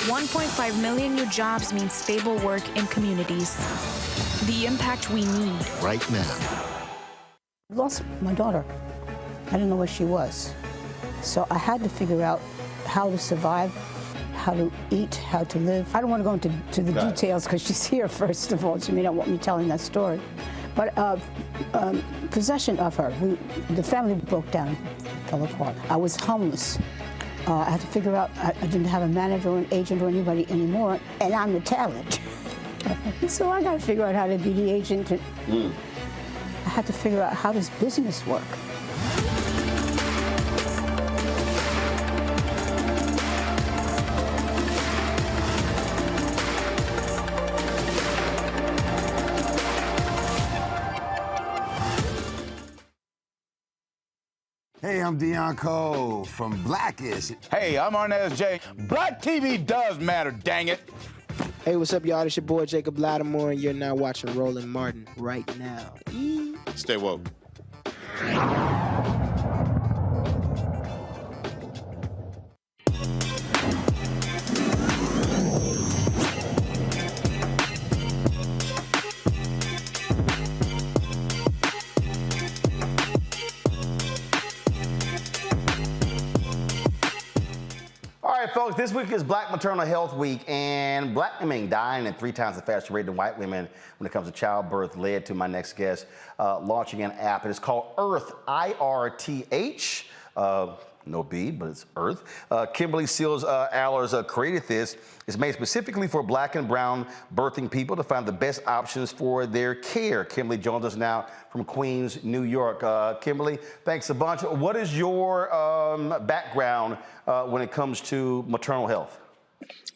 1.5 million new jobs means stable work in communities. The impact we need. Right now. I lost my daughter. I didn't know where she was. So I had to figure out how to survive, how to eat, how to live. I don't want to go into the details because she's here, first of all. She may not want me telling that story. But possession of her, the family broke down, fell apart. I was homeless. I had to figure out, I didn't have a manager or an agent or anybody anymore, and I'm the talent. So I got to figure out how to be the agent. I had to figure out, how does business work? Hey, I'm Deion Cole from Blackish. Hey, I'm Arnez J. Black TV does matter, dang it. Hey, what's up, y'all? It's your boy Jacob Lattimore, and you're now watching Roland Martin right now. Stay woke. All right, folks, this week is Black Maternal Health Week, and Black women dying at 3 times the faster rate than white women when it comes to childbirth led to my next guest launching an app. It's called Earth, IRTH. No B, but it's Earth. Kimberly Seals Allers created this. It's made specifically for Black and Brown birthing people to find the best options for their care. Kimberly joins us now from Queens, New York. Kimberly, thanks a bunch. What is your background when it comes to maternal health?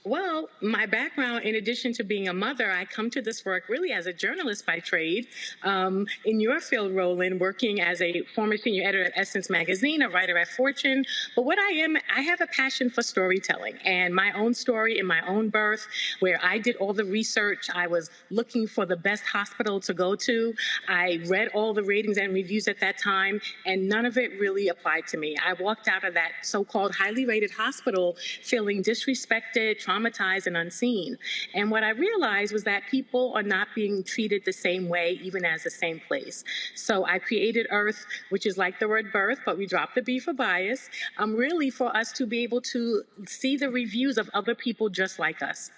Well, my background, in addition to being a mother, I come to this work really as a journalist by trade. In your field, Roland, working as a former senior editor at Essence Magazine, a writer at Fortune. But what I have a passion for storytelling and my own story in my own birth, where I did all the research. I was looking for the best hospital to go to. I read all the ratings and reviews at that time, and none of it really applied to me. I walked out of that so-called highly rated hospital feeling disrespected, traumatized, and unseen. And what I realized was that people are not being treated the same way, even as the same place. So I created Earth, which is like the word birth, but we dropped the B for bias, really for us to be able to see the reviews of other people just like us.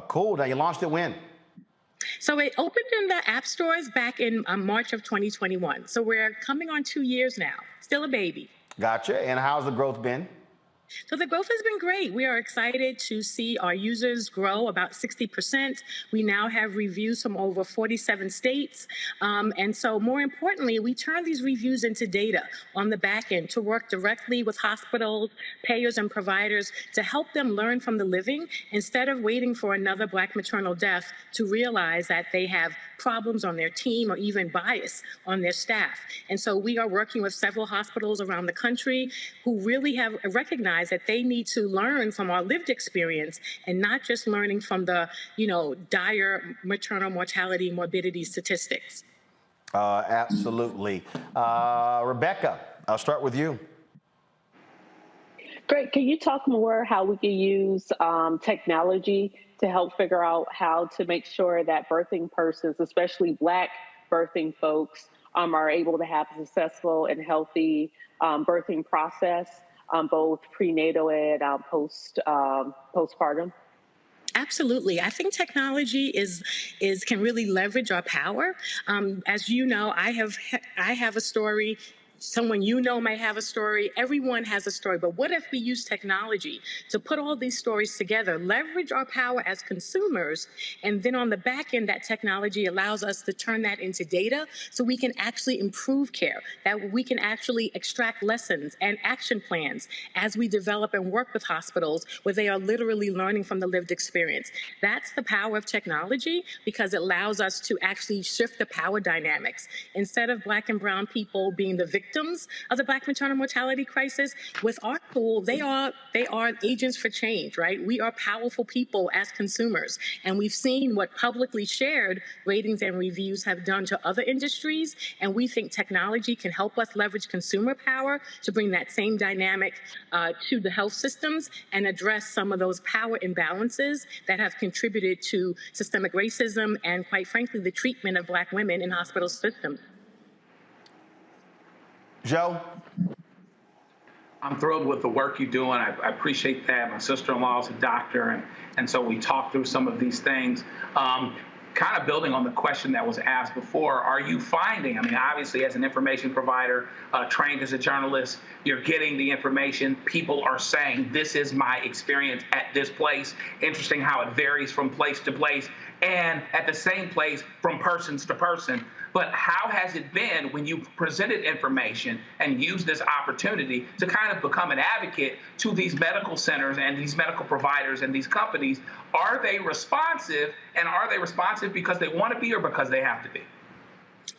Cool. Now, you launched it when? So it opened in the app stores back in March of 2021. So we're coming on 2 years now, still a baby. Gotcha. And how's the growth been? So the growth has been great. We are excited to see our users grow about 60%. We now have reviews from over 47 states. And so more importantly, we turn these reviews into data on the back end to work directly with hospitals, payers, and providers to help them learn from the living instead of waiting for another Black maternal death to realize that they have problems on their team or even bias on their staff. And so we are working with several hospitals around the country who really have recognized that they need to learn from our lived experience and not just learning from the, dire maternal mortality and morbidity statistics. Absolutely. Rebecca, I'll start with you. Great. Can you talk more how we can use technology to help figure out how to make sure that birthing persons, especially Black birthing folks, are able to have a successful and healthy birthing process, both prenatal and postpartum? Absolutely. I think technology can really leverage our power. As you know, I have a story. Someone you know may have a story. Everyone has a story. But what if we use technology to put all these stories together, leverage our power as consumers, and then on the back end, that technology allows us to turn that into data so we can actually improve care, that we can actually extract lessons and action plans as we develop and work with hospitals where they are literally learning from the lived experience. That's the power of technology, because it allows us to actually shift the power dynamics. Instead of Black and brown people being the victims of the Black maternal mortality crisis, with our tool, they are agents for change, right? We are powerful people as consumers, and we've seen what publicly shared ratings and reviews have done to other industries, and we think technology can help us leverage consumer power to bring that same dynamic to the health systems and address some of those power imbalances that have contributed to systemic racism and, quite frankly, the treatment of Black women in hospital systems. Joe? I'm thrilled with the work you're doing. I appreciate that. My sister-in-law is a doctor, and so we talked through some of these things. Kind of building on the question that was asked before, are you finding, I mean, obviously as an information provider, trained as a journalist, you're getting the information. People are saying, this is my experience at this place. Interesting how it varies from place to place and at the same place from persons to person. But how has it been when you presented information and used this opportunity to kind of become an advocate to these medical centers and these medical providers and these companies? Are they responsive, and are they responsive because they want to be or because they have to be?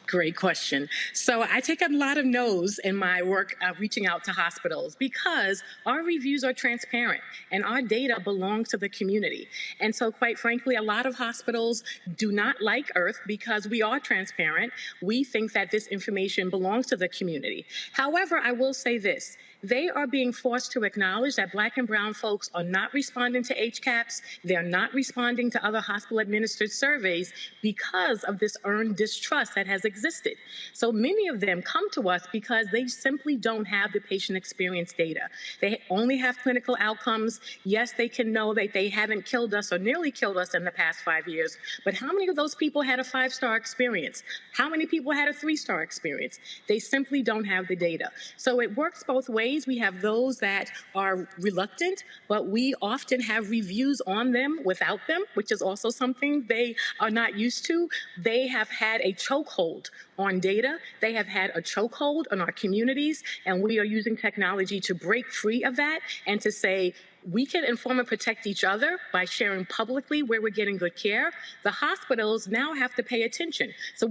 Great question. So I take a lot of no's in my work reaching out to hospitals, because our reviews are transparent and our data belongs to the community. And so, quite frankly, a lot of hospitals do not like IRF because we are transparent. We think that this information belongs to the community. However, I will say this. They are being forced to acknowledge that Black and brown folks are not responding to HCAHPS. They're not responding to other hospital-administered surveys because of this earned distrust that has existed. So many of them come to us because they simply don't have the patient experience data. They only have clinical outcomes. Yes, they can know that they haven't killed us or nearly killed us in the past 5 years, but how many of those people had a 5-star experience? How many people had a 3-star experience? They simply don't have the data. So it works both ways. We have those that are reluctant, but we often have reviews on them without them, which is also something they are not used to. They have had a chokehold on data. They have had a chokehold on our communities, and we are using technology to break free of that and to say, we can inform and protect each other by sharing publicly where we're getting good care. The hospitals now have to pay attention. So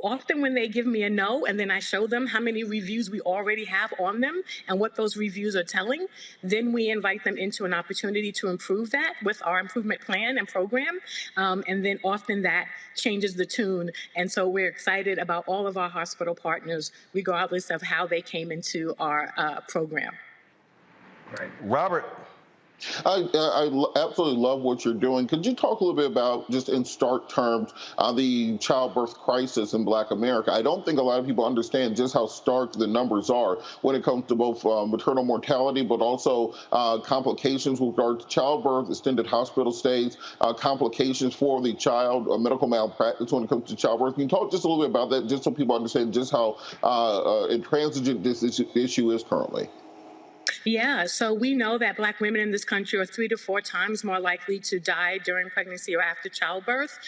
often when they give me a no and then I show them how many reviews we already have on them and what those reviews are telling, then we invite them into an opportunity to improve that with our improvement plan and program. And then often that changes the tune. And so we're excited about all of our hospital partners, regardless of how they came into our program. Right. Robert. I absolutely love what you're doing. Could you talk a little bit about, just in stark terms, the childbirth crisis in Black America? I don't think a lot of people understand just how stark the numbers are when it comes to both maternal mortality, but also complications with regard to childbirth, extended hospital stays, complications for the child, medical malpractice when it comes to childbirth. Can you talk just a little bit about that, just so people understand just how intransigent this issue is currently? Yeah, so we know that Black women in this country are 3 to 4 times more likely to die during pregnancy or after childbirth.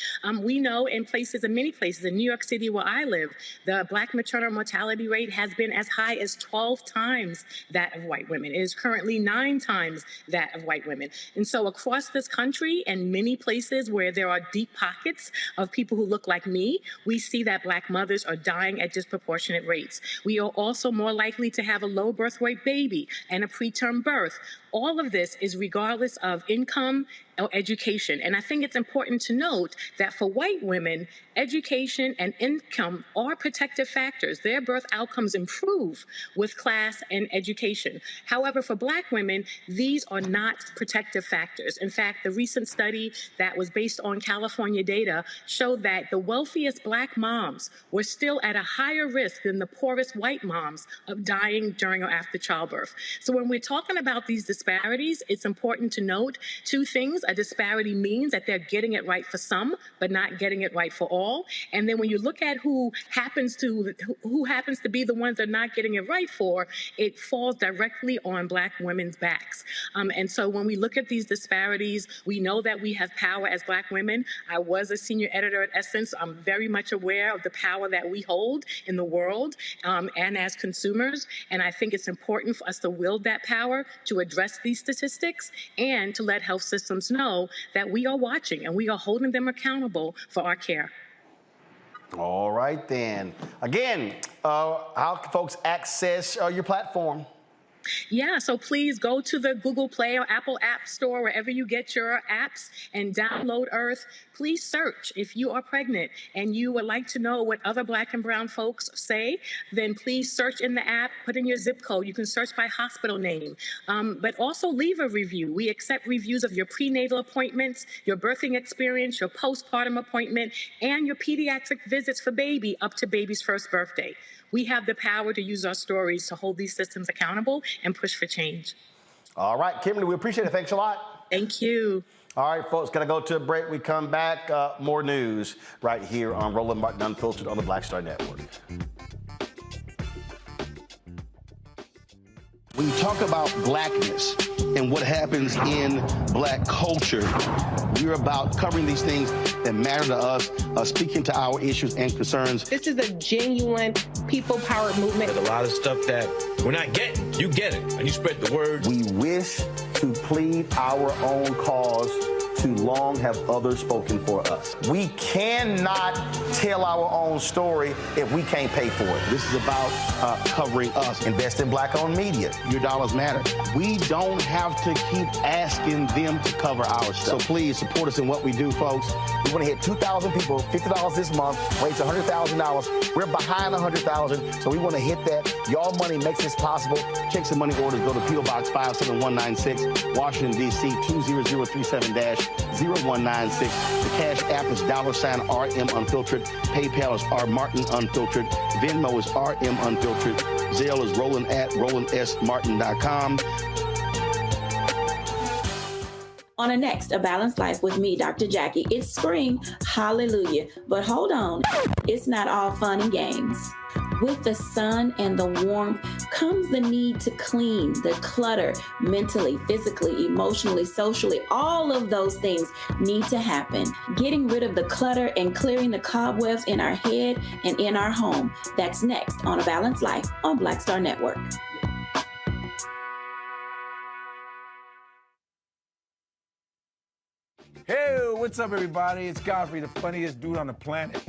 We know in many places, in New York City where I live, the Black maternal mortality rate has been as high as 12 times that of white women. It is currently 9 times that of white women. And so across this country and many places where there are deep pockets of people who look like me, we see that Black mothers are dying at disproportionate rates. We are also more likely to have a low birth weight baby and a preterm birth. All of this is regardless of income or education. And I think it's important to note that for white women, education and income are protective factors. Their birth outcomes improve with class and education. However, for Black women, these are not protective factors. In fact, the recent study that was based on California data showed that the wealthiest Black moms were still at a higher risk than the poorest white moms of dying during or after childbirth. So when we're talking about these disparities, it's important to note two things. A disparity means that they're getting it right for some, but not getting it right for all. And then when you look at who happens to be the ones they're not getting it right for, it falls directly on Black women's backs. And so when we look at these disparities, we know that we have power as Black women. I was a senior editor at Essence. I'm very much aware of the power that we hold in the world and as consumers. And I think it's important for us to wield that power to address these statistics and to let health systems know that we are watching and we are holding them accountable for our care. All right, then. Again, how can folks access your platform? Yeah, so please go to the Google Play or Apple App Store, wherever you get your apps, and download Earth. Please search. If you are pregnant and you would like to know what other Black and brown folks say, then please search in the app, put in your zip code. You can search by hospital name, but also leave a review. We accept reviews of your prenatal appointments, your birthing experience, your postpartum appointment, and your pediatric visits for baby up to baby's first birthday. We have the power to use our stories to hold these systems accountable and push for change. All right, Kimberly, we appreciate it. Thanks a lot. Thank you. All right, folks, got to go to a break. We come back, more news right here on Roland Martin Unfiltered on the Black Star Network. When you talk about blackness and what happens in Black culture, we're about covering these things that matter to us, speaking to our issues and concerns. This is a genuine people-powered movement. There's a lot of stuff that we're not getting. You get it, and you spread the word. We wish to plead our own cause. Too long have others spoken for us. We cannot tell our own story if we can't pay for it. This is about covering us. Invest in Black-owned media. Your dollars matter. We don't have to keep asking them to cover our stuff. So please support us in what we do, folks. We want to hit 2,000 people, $50 this month, raise $100,000. We're behind 100,000, so we want to hit that. Y'all money makes this possible. Checks and money orders go to P.O. Box 57196, Washington, D.C. 20037-0196. The Cash App is $RM Unfiltered. PayPal is R Martin Unfiltered. Venmo is RM Unfiltered. Zelle is Roland at RolandSMartin.com. On a next, A Balanced Life with me, Dr. Jackie. It's spring, hallelujah. But hold on, it's not all fun and games. With the sun and the warmth comes the need to clean, the clutter, mentally, physically, emotionally, socially, all of those things need to happen. Getting rid of the clutter and clearing the cobwebs in our head and in our home. That's next on A Balanced Life on Black Star Network. Hey, what's up, everybody? It's Godfrey, the funniest dude on the planet.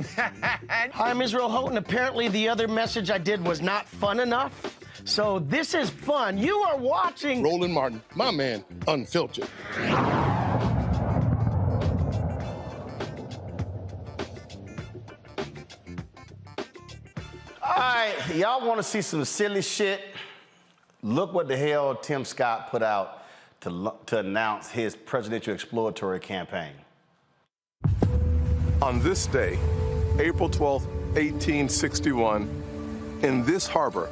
I'm Israel Houghton. Apparently, the other message I did was not fun enough. So this is fun. You are watching Roland Martin, my man, Unfiltered. All right, y'all want to see some silly shit? Look what the hell Tim Scott put out to announce his presidential exploratory campaign. On this day, April 12, 1861, in this harbor,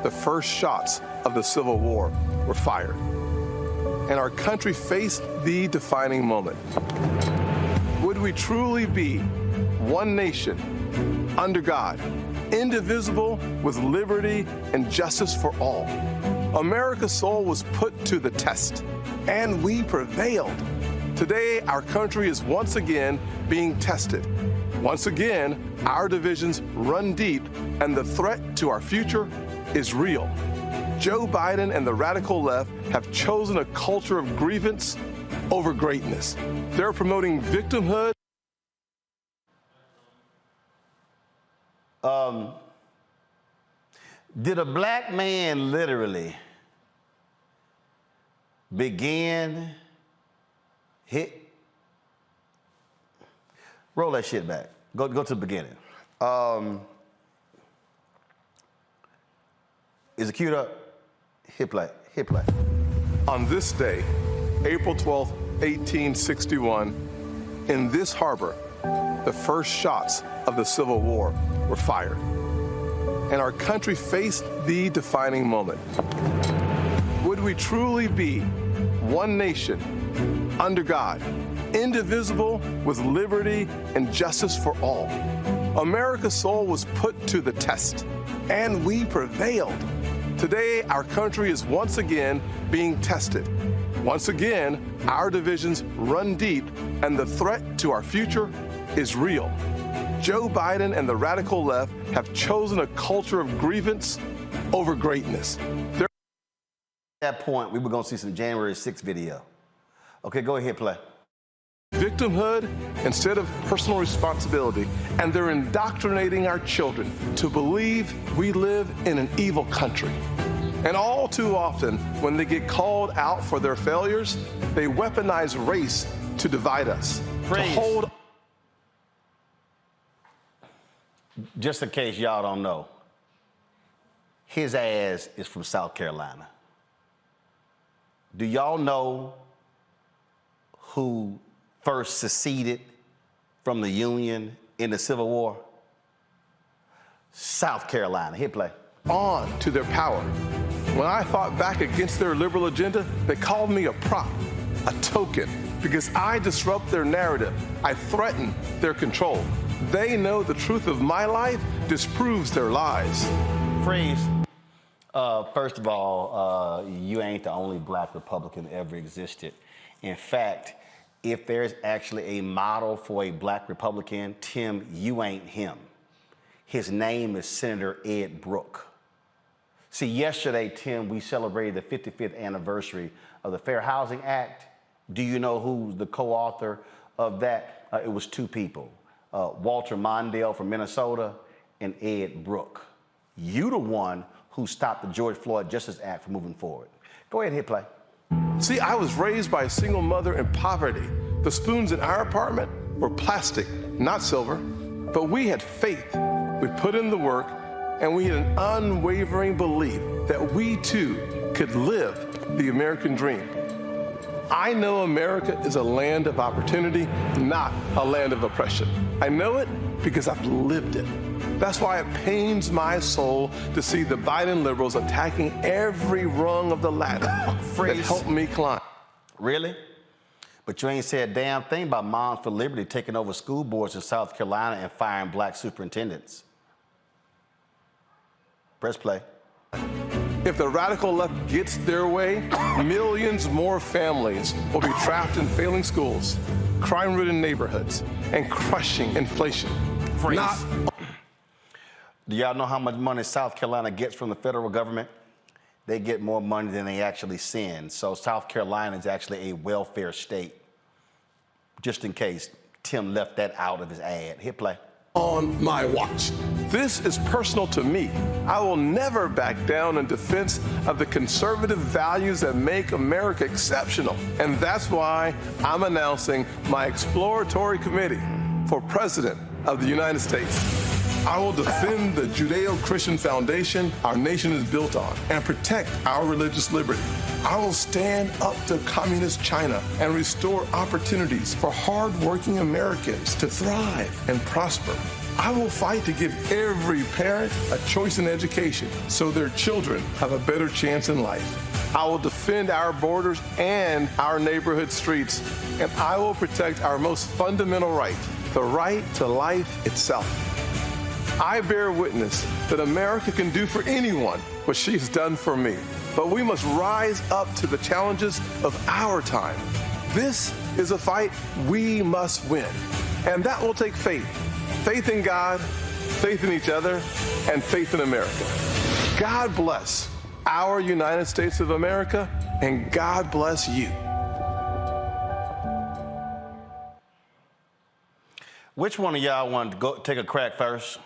the first shots of the Civil War were fired, and our country faced the defining moment. Would we truly be one nation, under God, indivisible, with liberty and justice for all? America's soul was put to the test, and we prevailed. Today, our country is once again being tested. Once again, our divisions run deep, and the threat to our future is real. Joe Biden and the radical left have chosen a culture of grievance over greatness. They're promoting victimhood. Did a black man literally begin, hit, roll that shit back. Go to the beginning. Is it queued up? Hit play, hit play. On this day, April 12, 1861, in this harbor, the first shots of the Civil War were fired, and our country faced the defining moment. Would we truly be one nation, under God, indivisible, with liberty and justice for all? America's soul was put to the test, and we prevailed. Today, our country is once again being tested. Once again, our divisions run deep, and the threat to our future is real. Joe Biden and the radical left have chosen a culture of grievance over greatness. At that point, we were going to see some January 6th video. Okay, go ahead, play. Victimhood instead of personal responsibility, and they're indoctrinating our children to believe we live in an evil country. And all too often, when they get called out for their failures, they weaponize race to divide us. To hold. Just in case y'all don't know, his ass is from South Carolina. Do y'all know who first seceded from the Union in the Civil War? South Carolina. Hit play. On to their power. When I fought back against their liberal agenda, they called me a prop, a token, because I disrupt their narrative. I threaten their control. They know the truth of my life disproves their lies. Freeze. First of all, you ain't the only black Republican that ever existed. In fact, if there's actually a model for a black Republican, Tim, you ain't him. His name is Senator Ed Brooke. See, yesterday, Tim, we celebrated the 55th anniversary of the Fair Housing Act. Do you know who's the co-author of that? It was two people, Walter Mondale from Minnesota and Ed Brooke. You the one who stopped the George Floyd Justice Act from moving forward. Go ahead and hit play. See, I was raised by a single mother in poverty. The spoons in our apartment were plastic, not silver, but we had faith. We put in the work, and we had an unwavering belief that we too could live the American dream. I know America is a land of opportunity, not a land of oppression. I know it because I've lived it. That's why it pains my soul to see the Biden liberals attacking every rung of the ladder that helped me climb. Really? But you ain't said a damn thing about Moms for Liberty taking over school boards in South Carolina and firing black superintendents. Press play. If the radical left gets their way, millions more families will be trapped in failing schools, crime-ridden neighborhoods, and crushing inflation. Do y'all know how much money South Carolina gets from the federal government? They get more money than they actually send. So South Carolina is actually a welfare state. Just in case Tim left that out of his ad. Hit play. On my watch. This is personal to me. I will never back down in defense of the conservative values that make America exceptional. And that's why I'm announcing my exploratory committee for President of the United States. I will defend the Judeo-Christian foundation our nation is built on and protect our religious liberty. I will stand up to communist China and restore opportunities for hardworking Americans to thrive and prosper. I will fight to give every parent a choice in education so their children have a better chance in life. I will defend our borders and our neighborhood streets, and I will protect our most fundamental right, the right to life itself. I bear witness that America can do for anyone what she's done for me, but we must rise up to the challenges of our time. This is a fight we must win, and that will take faith. Faith in God, faith in each other, and faith in America. God bless our United States of America, and God bless you. Which one of y'all want to go take a crack first?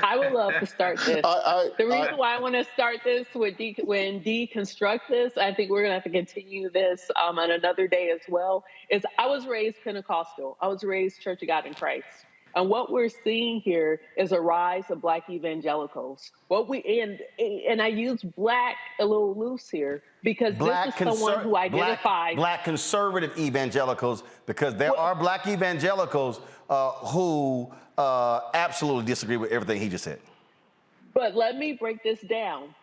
I would love to start this. The reason why I want to start this when deconstruct this, I think we're going to have to continue this on another day as well, is I was raised Pentecostal. I was raised Church of God in Christ. And what we're seeing here is a rise of Black evangelicals. And I use Black a little loose here because this is someone who identifies Black conservative evangelicals, because there are Black evangelicals who absolutely disagree with everything he just said. But let me break this down.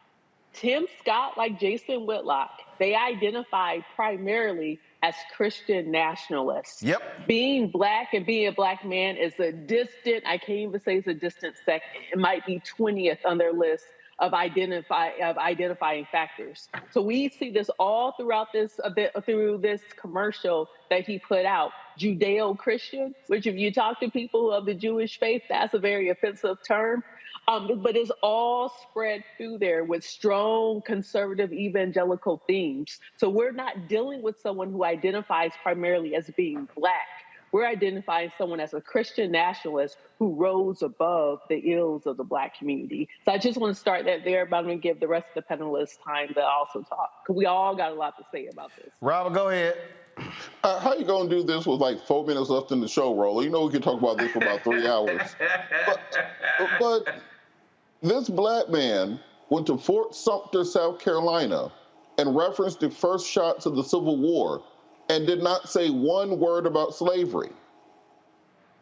Tim Scott, like Jason Whitlock, they identify primarily as Christian nationalists. Yep. Being Black and being a Black man is a distant, I can't even say it's a distant second. It might be 20th on their list of identifying factors. So we see this all throughout this, through this commercial that he put out. Judeo-Christian, which if you talk to people of the Jewish faith, that's a very offensive term. But it's all spread through there with strong conservative evangelical themes. So we're not dealing with someone who identifies primarily as being Black. We're identifying someone as a Christian nationalist who rose above the ills of the Black community. So I just want to start that there, but I'm going to give the rest of the panelists time to also talk, because we all got a lot to say about this. Robert, go ahead. How you gonna do this with like 4 minutes left in the show, Roller? You know we could talk about this for about 3 hours. But this Black man went to Fort Sumter, South Carolina, and referenced the first shots of the Civil War and did not say one word about slavery.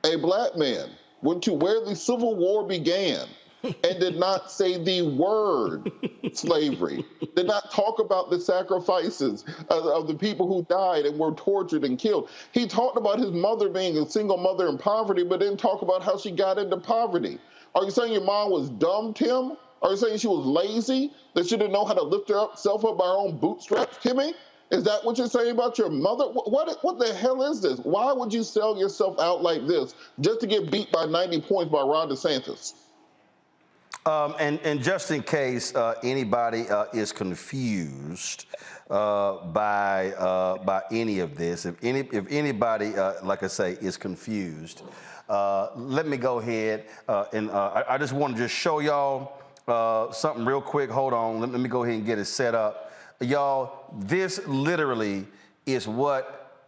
A Black man went to where the Civil War began and did not say the word slavery, did not talk about the sacrifices of the people who died and were tortured and killed. He talked about his mother being a single mother in poverty, but didn't talk about how she got into poverty. Are you saying your mom was dumb, Tim? Are you saying she was lazy, that she didn't know how to lift herself up by her own bootstraps, Timmy? Is that what you're saying about your mother? What the hell is this? Why would you sell yourself out like this just to get beat by 90 points by Ron DeSantis? And just in case anybody is confused by any of this, if anybody, like I say, is confused, let me go ahead and I just want to just show y'all something real quick. Hold on, let me go ahead and get it set up. Y'all, this literally is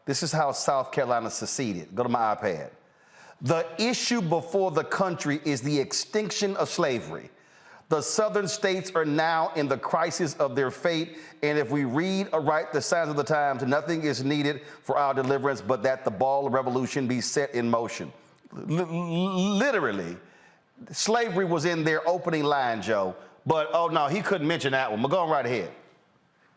this is how South Carolina seceded. Go to my iPad. The issue before the country is the extinction of slavery. The southern states are now in the crisis of their fate, and if we read aright the signs of the times, nothing is needed for our deliverance but that the ball of revolution be set in motion. Literally, slavery was in their opening line, Joe, but oh no, he couldn't mention that one. But go on right ahead.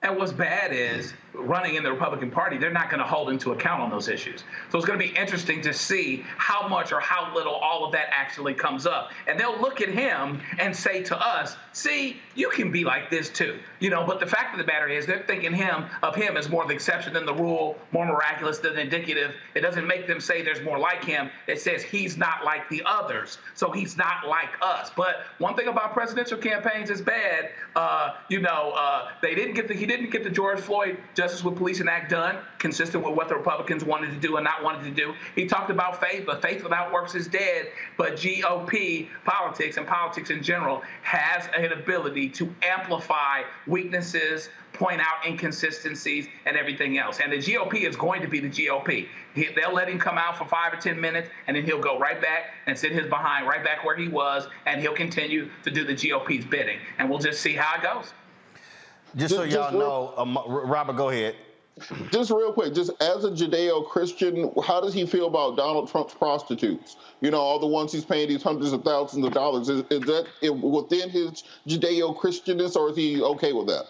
And what's bad is, running in the Republican Party, they're not going to hold him to account on those issues. So it's going to be interesting to see how much or how little all of that actually comes up. And they'll look at him and say to us, see, you can be like this too. But the fact of the matter is they're thinking of him as more the exception than the rule, more miraculous than indicative. It doesn't make them say there's more like him. It says he's not like the others. So he's not like us. But one thing about presidential campaigns is bad. He didn't get the George Floyd Justice with Police Act done, consistent with what the Republicans wanted to do and not wanted to do. He talked about faith, but faith without works is dead. But GOP politics and politics in general has an ability to amplify weaknesses, point out inconsistencies, and everything else. And the GOP is going to be the GOP. They'll let him come out for 5 or 10 minutes, and then he'll go right back and sit his behind right back where he was, and he'll continue to do the GOP's bidding. And we'll just see how it goes. Just so y'all know, Robert, go ahead. Just real quick, just as a Judeo-Christian, how does he feel about Donald Trump's prostitutes? All the ones he's paying these hundreds of thousands of dollars. Is that within his Judeo-Christianness, or is he okay with that?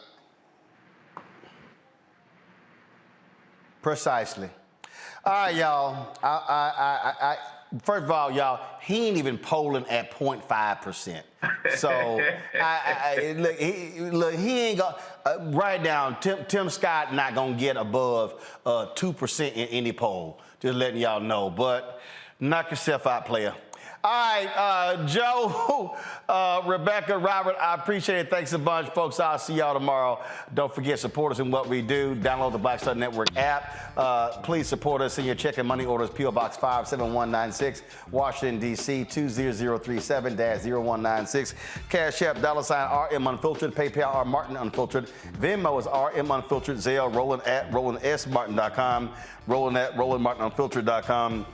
Precisely. All right, y'all. First of all, y'all, he ain't even polling at 0.5%. So, look, he ain't going to, right now, Tim Scott not going to get above 2% in any poll. Just letting y'all know. But knock yourself out, player. All right, Joe, Rebecca, Robert, I appreciate it. Thanks a bunch, folks. I'll see y'all tomorrow. Don't forget, support us in what we do. Download the Black Star Network app. Please support us in your check and money orders. P.O. Box 57196, Washington, D.C. 20037-0196. Cash App, $RM Unfiltered. PayPal, R Martin Unfiltered. Venmo is RM Unfiltered. Zelle, Roland at RolandSMartin.com. Roland at RolandMartinUnfiltered.com.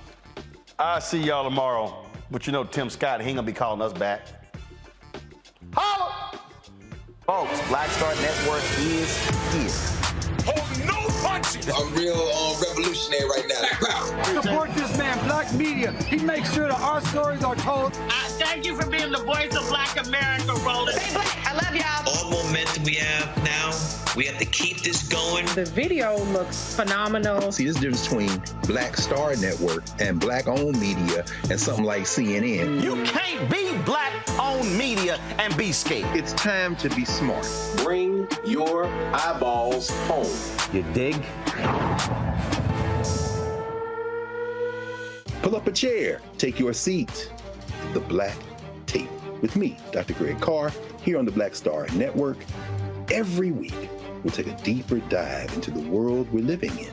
I'll see y'all tomorrow. But you know Tim Scott, he ain't gonna be calling us back. Holla! Folks, Black Star Network is here. Hold no punches. I'm real revolutionary right now. Support this man, Black Media. He makes sure that our stories are told. Thank you for being the voice of Black America, Roland. Stay black. I love y'all. All momentum we have now, we have to keep this going. The video looks phenomenal. See, there's a difference between Black Star Network and black-owned media and something like CNN. You can't be black-owned media and be scared. It's time to be smart. Bring your eyeballs home. You dig? Pull up a chair. Take your seat. The Black Tape with me, Dr. Greg Carr, here on the Black Star Network. Every week, we'll take a deeper dive into the world we're living in.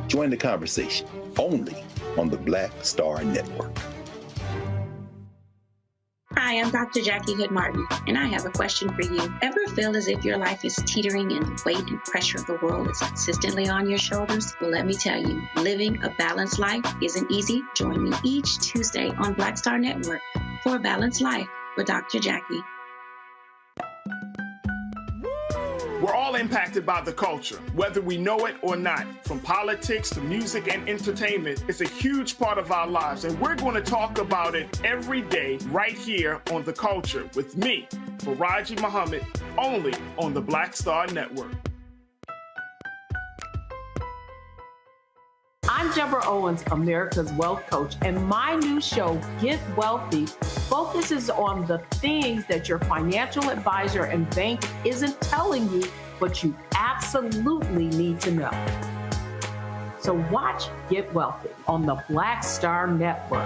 Join the conversation only on the Black Star Network. Hi, I'm Dr. Jackie Hood Martin, and I have a question for you. Ever feel as if your life is teetering and the weight and pressure of the world is consistently on your shoulders? Well, let me tell you, living a balanced life isn't easy. Join me each Tuesday on Black Star Network for A Balanced Life with Dr. Jackie. We're all impacted by the culture, whether we know it or not. From politics to music and entertainment, it's a huge part of our lives, and we're going to talk about it every day right here on The Culture with me, Faraji Muhammad, only on the Black Star Network. I'm Deborah Owens, America's Wealth Coach, and my new show, Get Wealthy, focuses on the things that your financial advisor and bank isn't telling you, but you absolutely need to know. So watch Get Wealthy on the Black Star Network.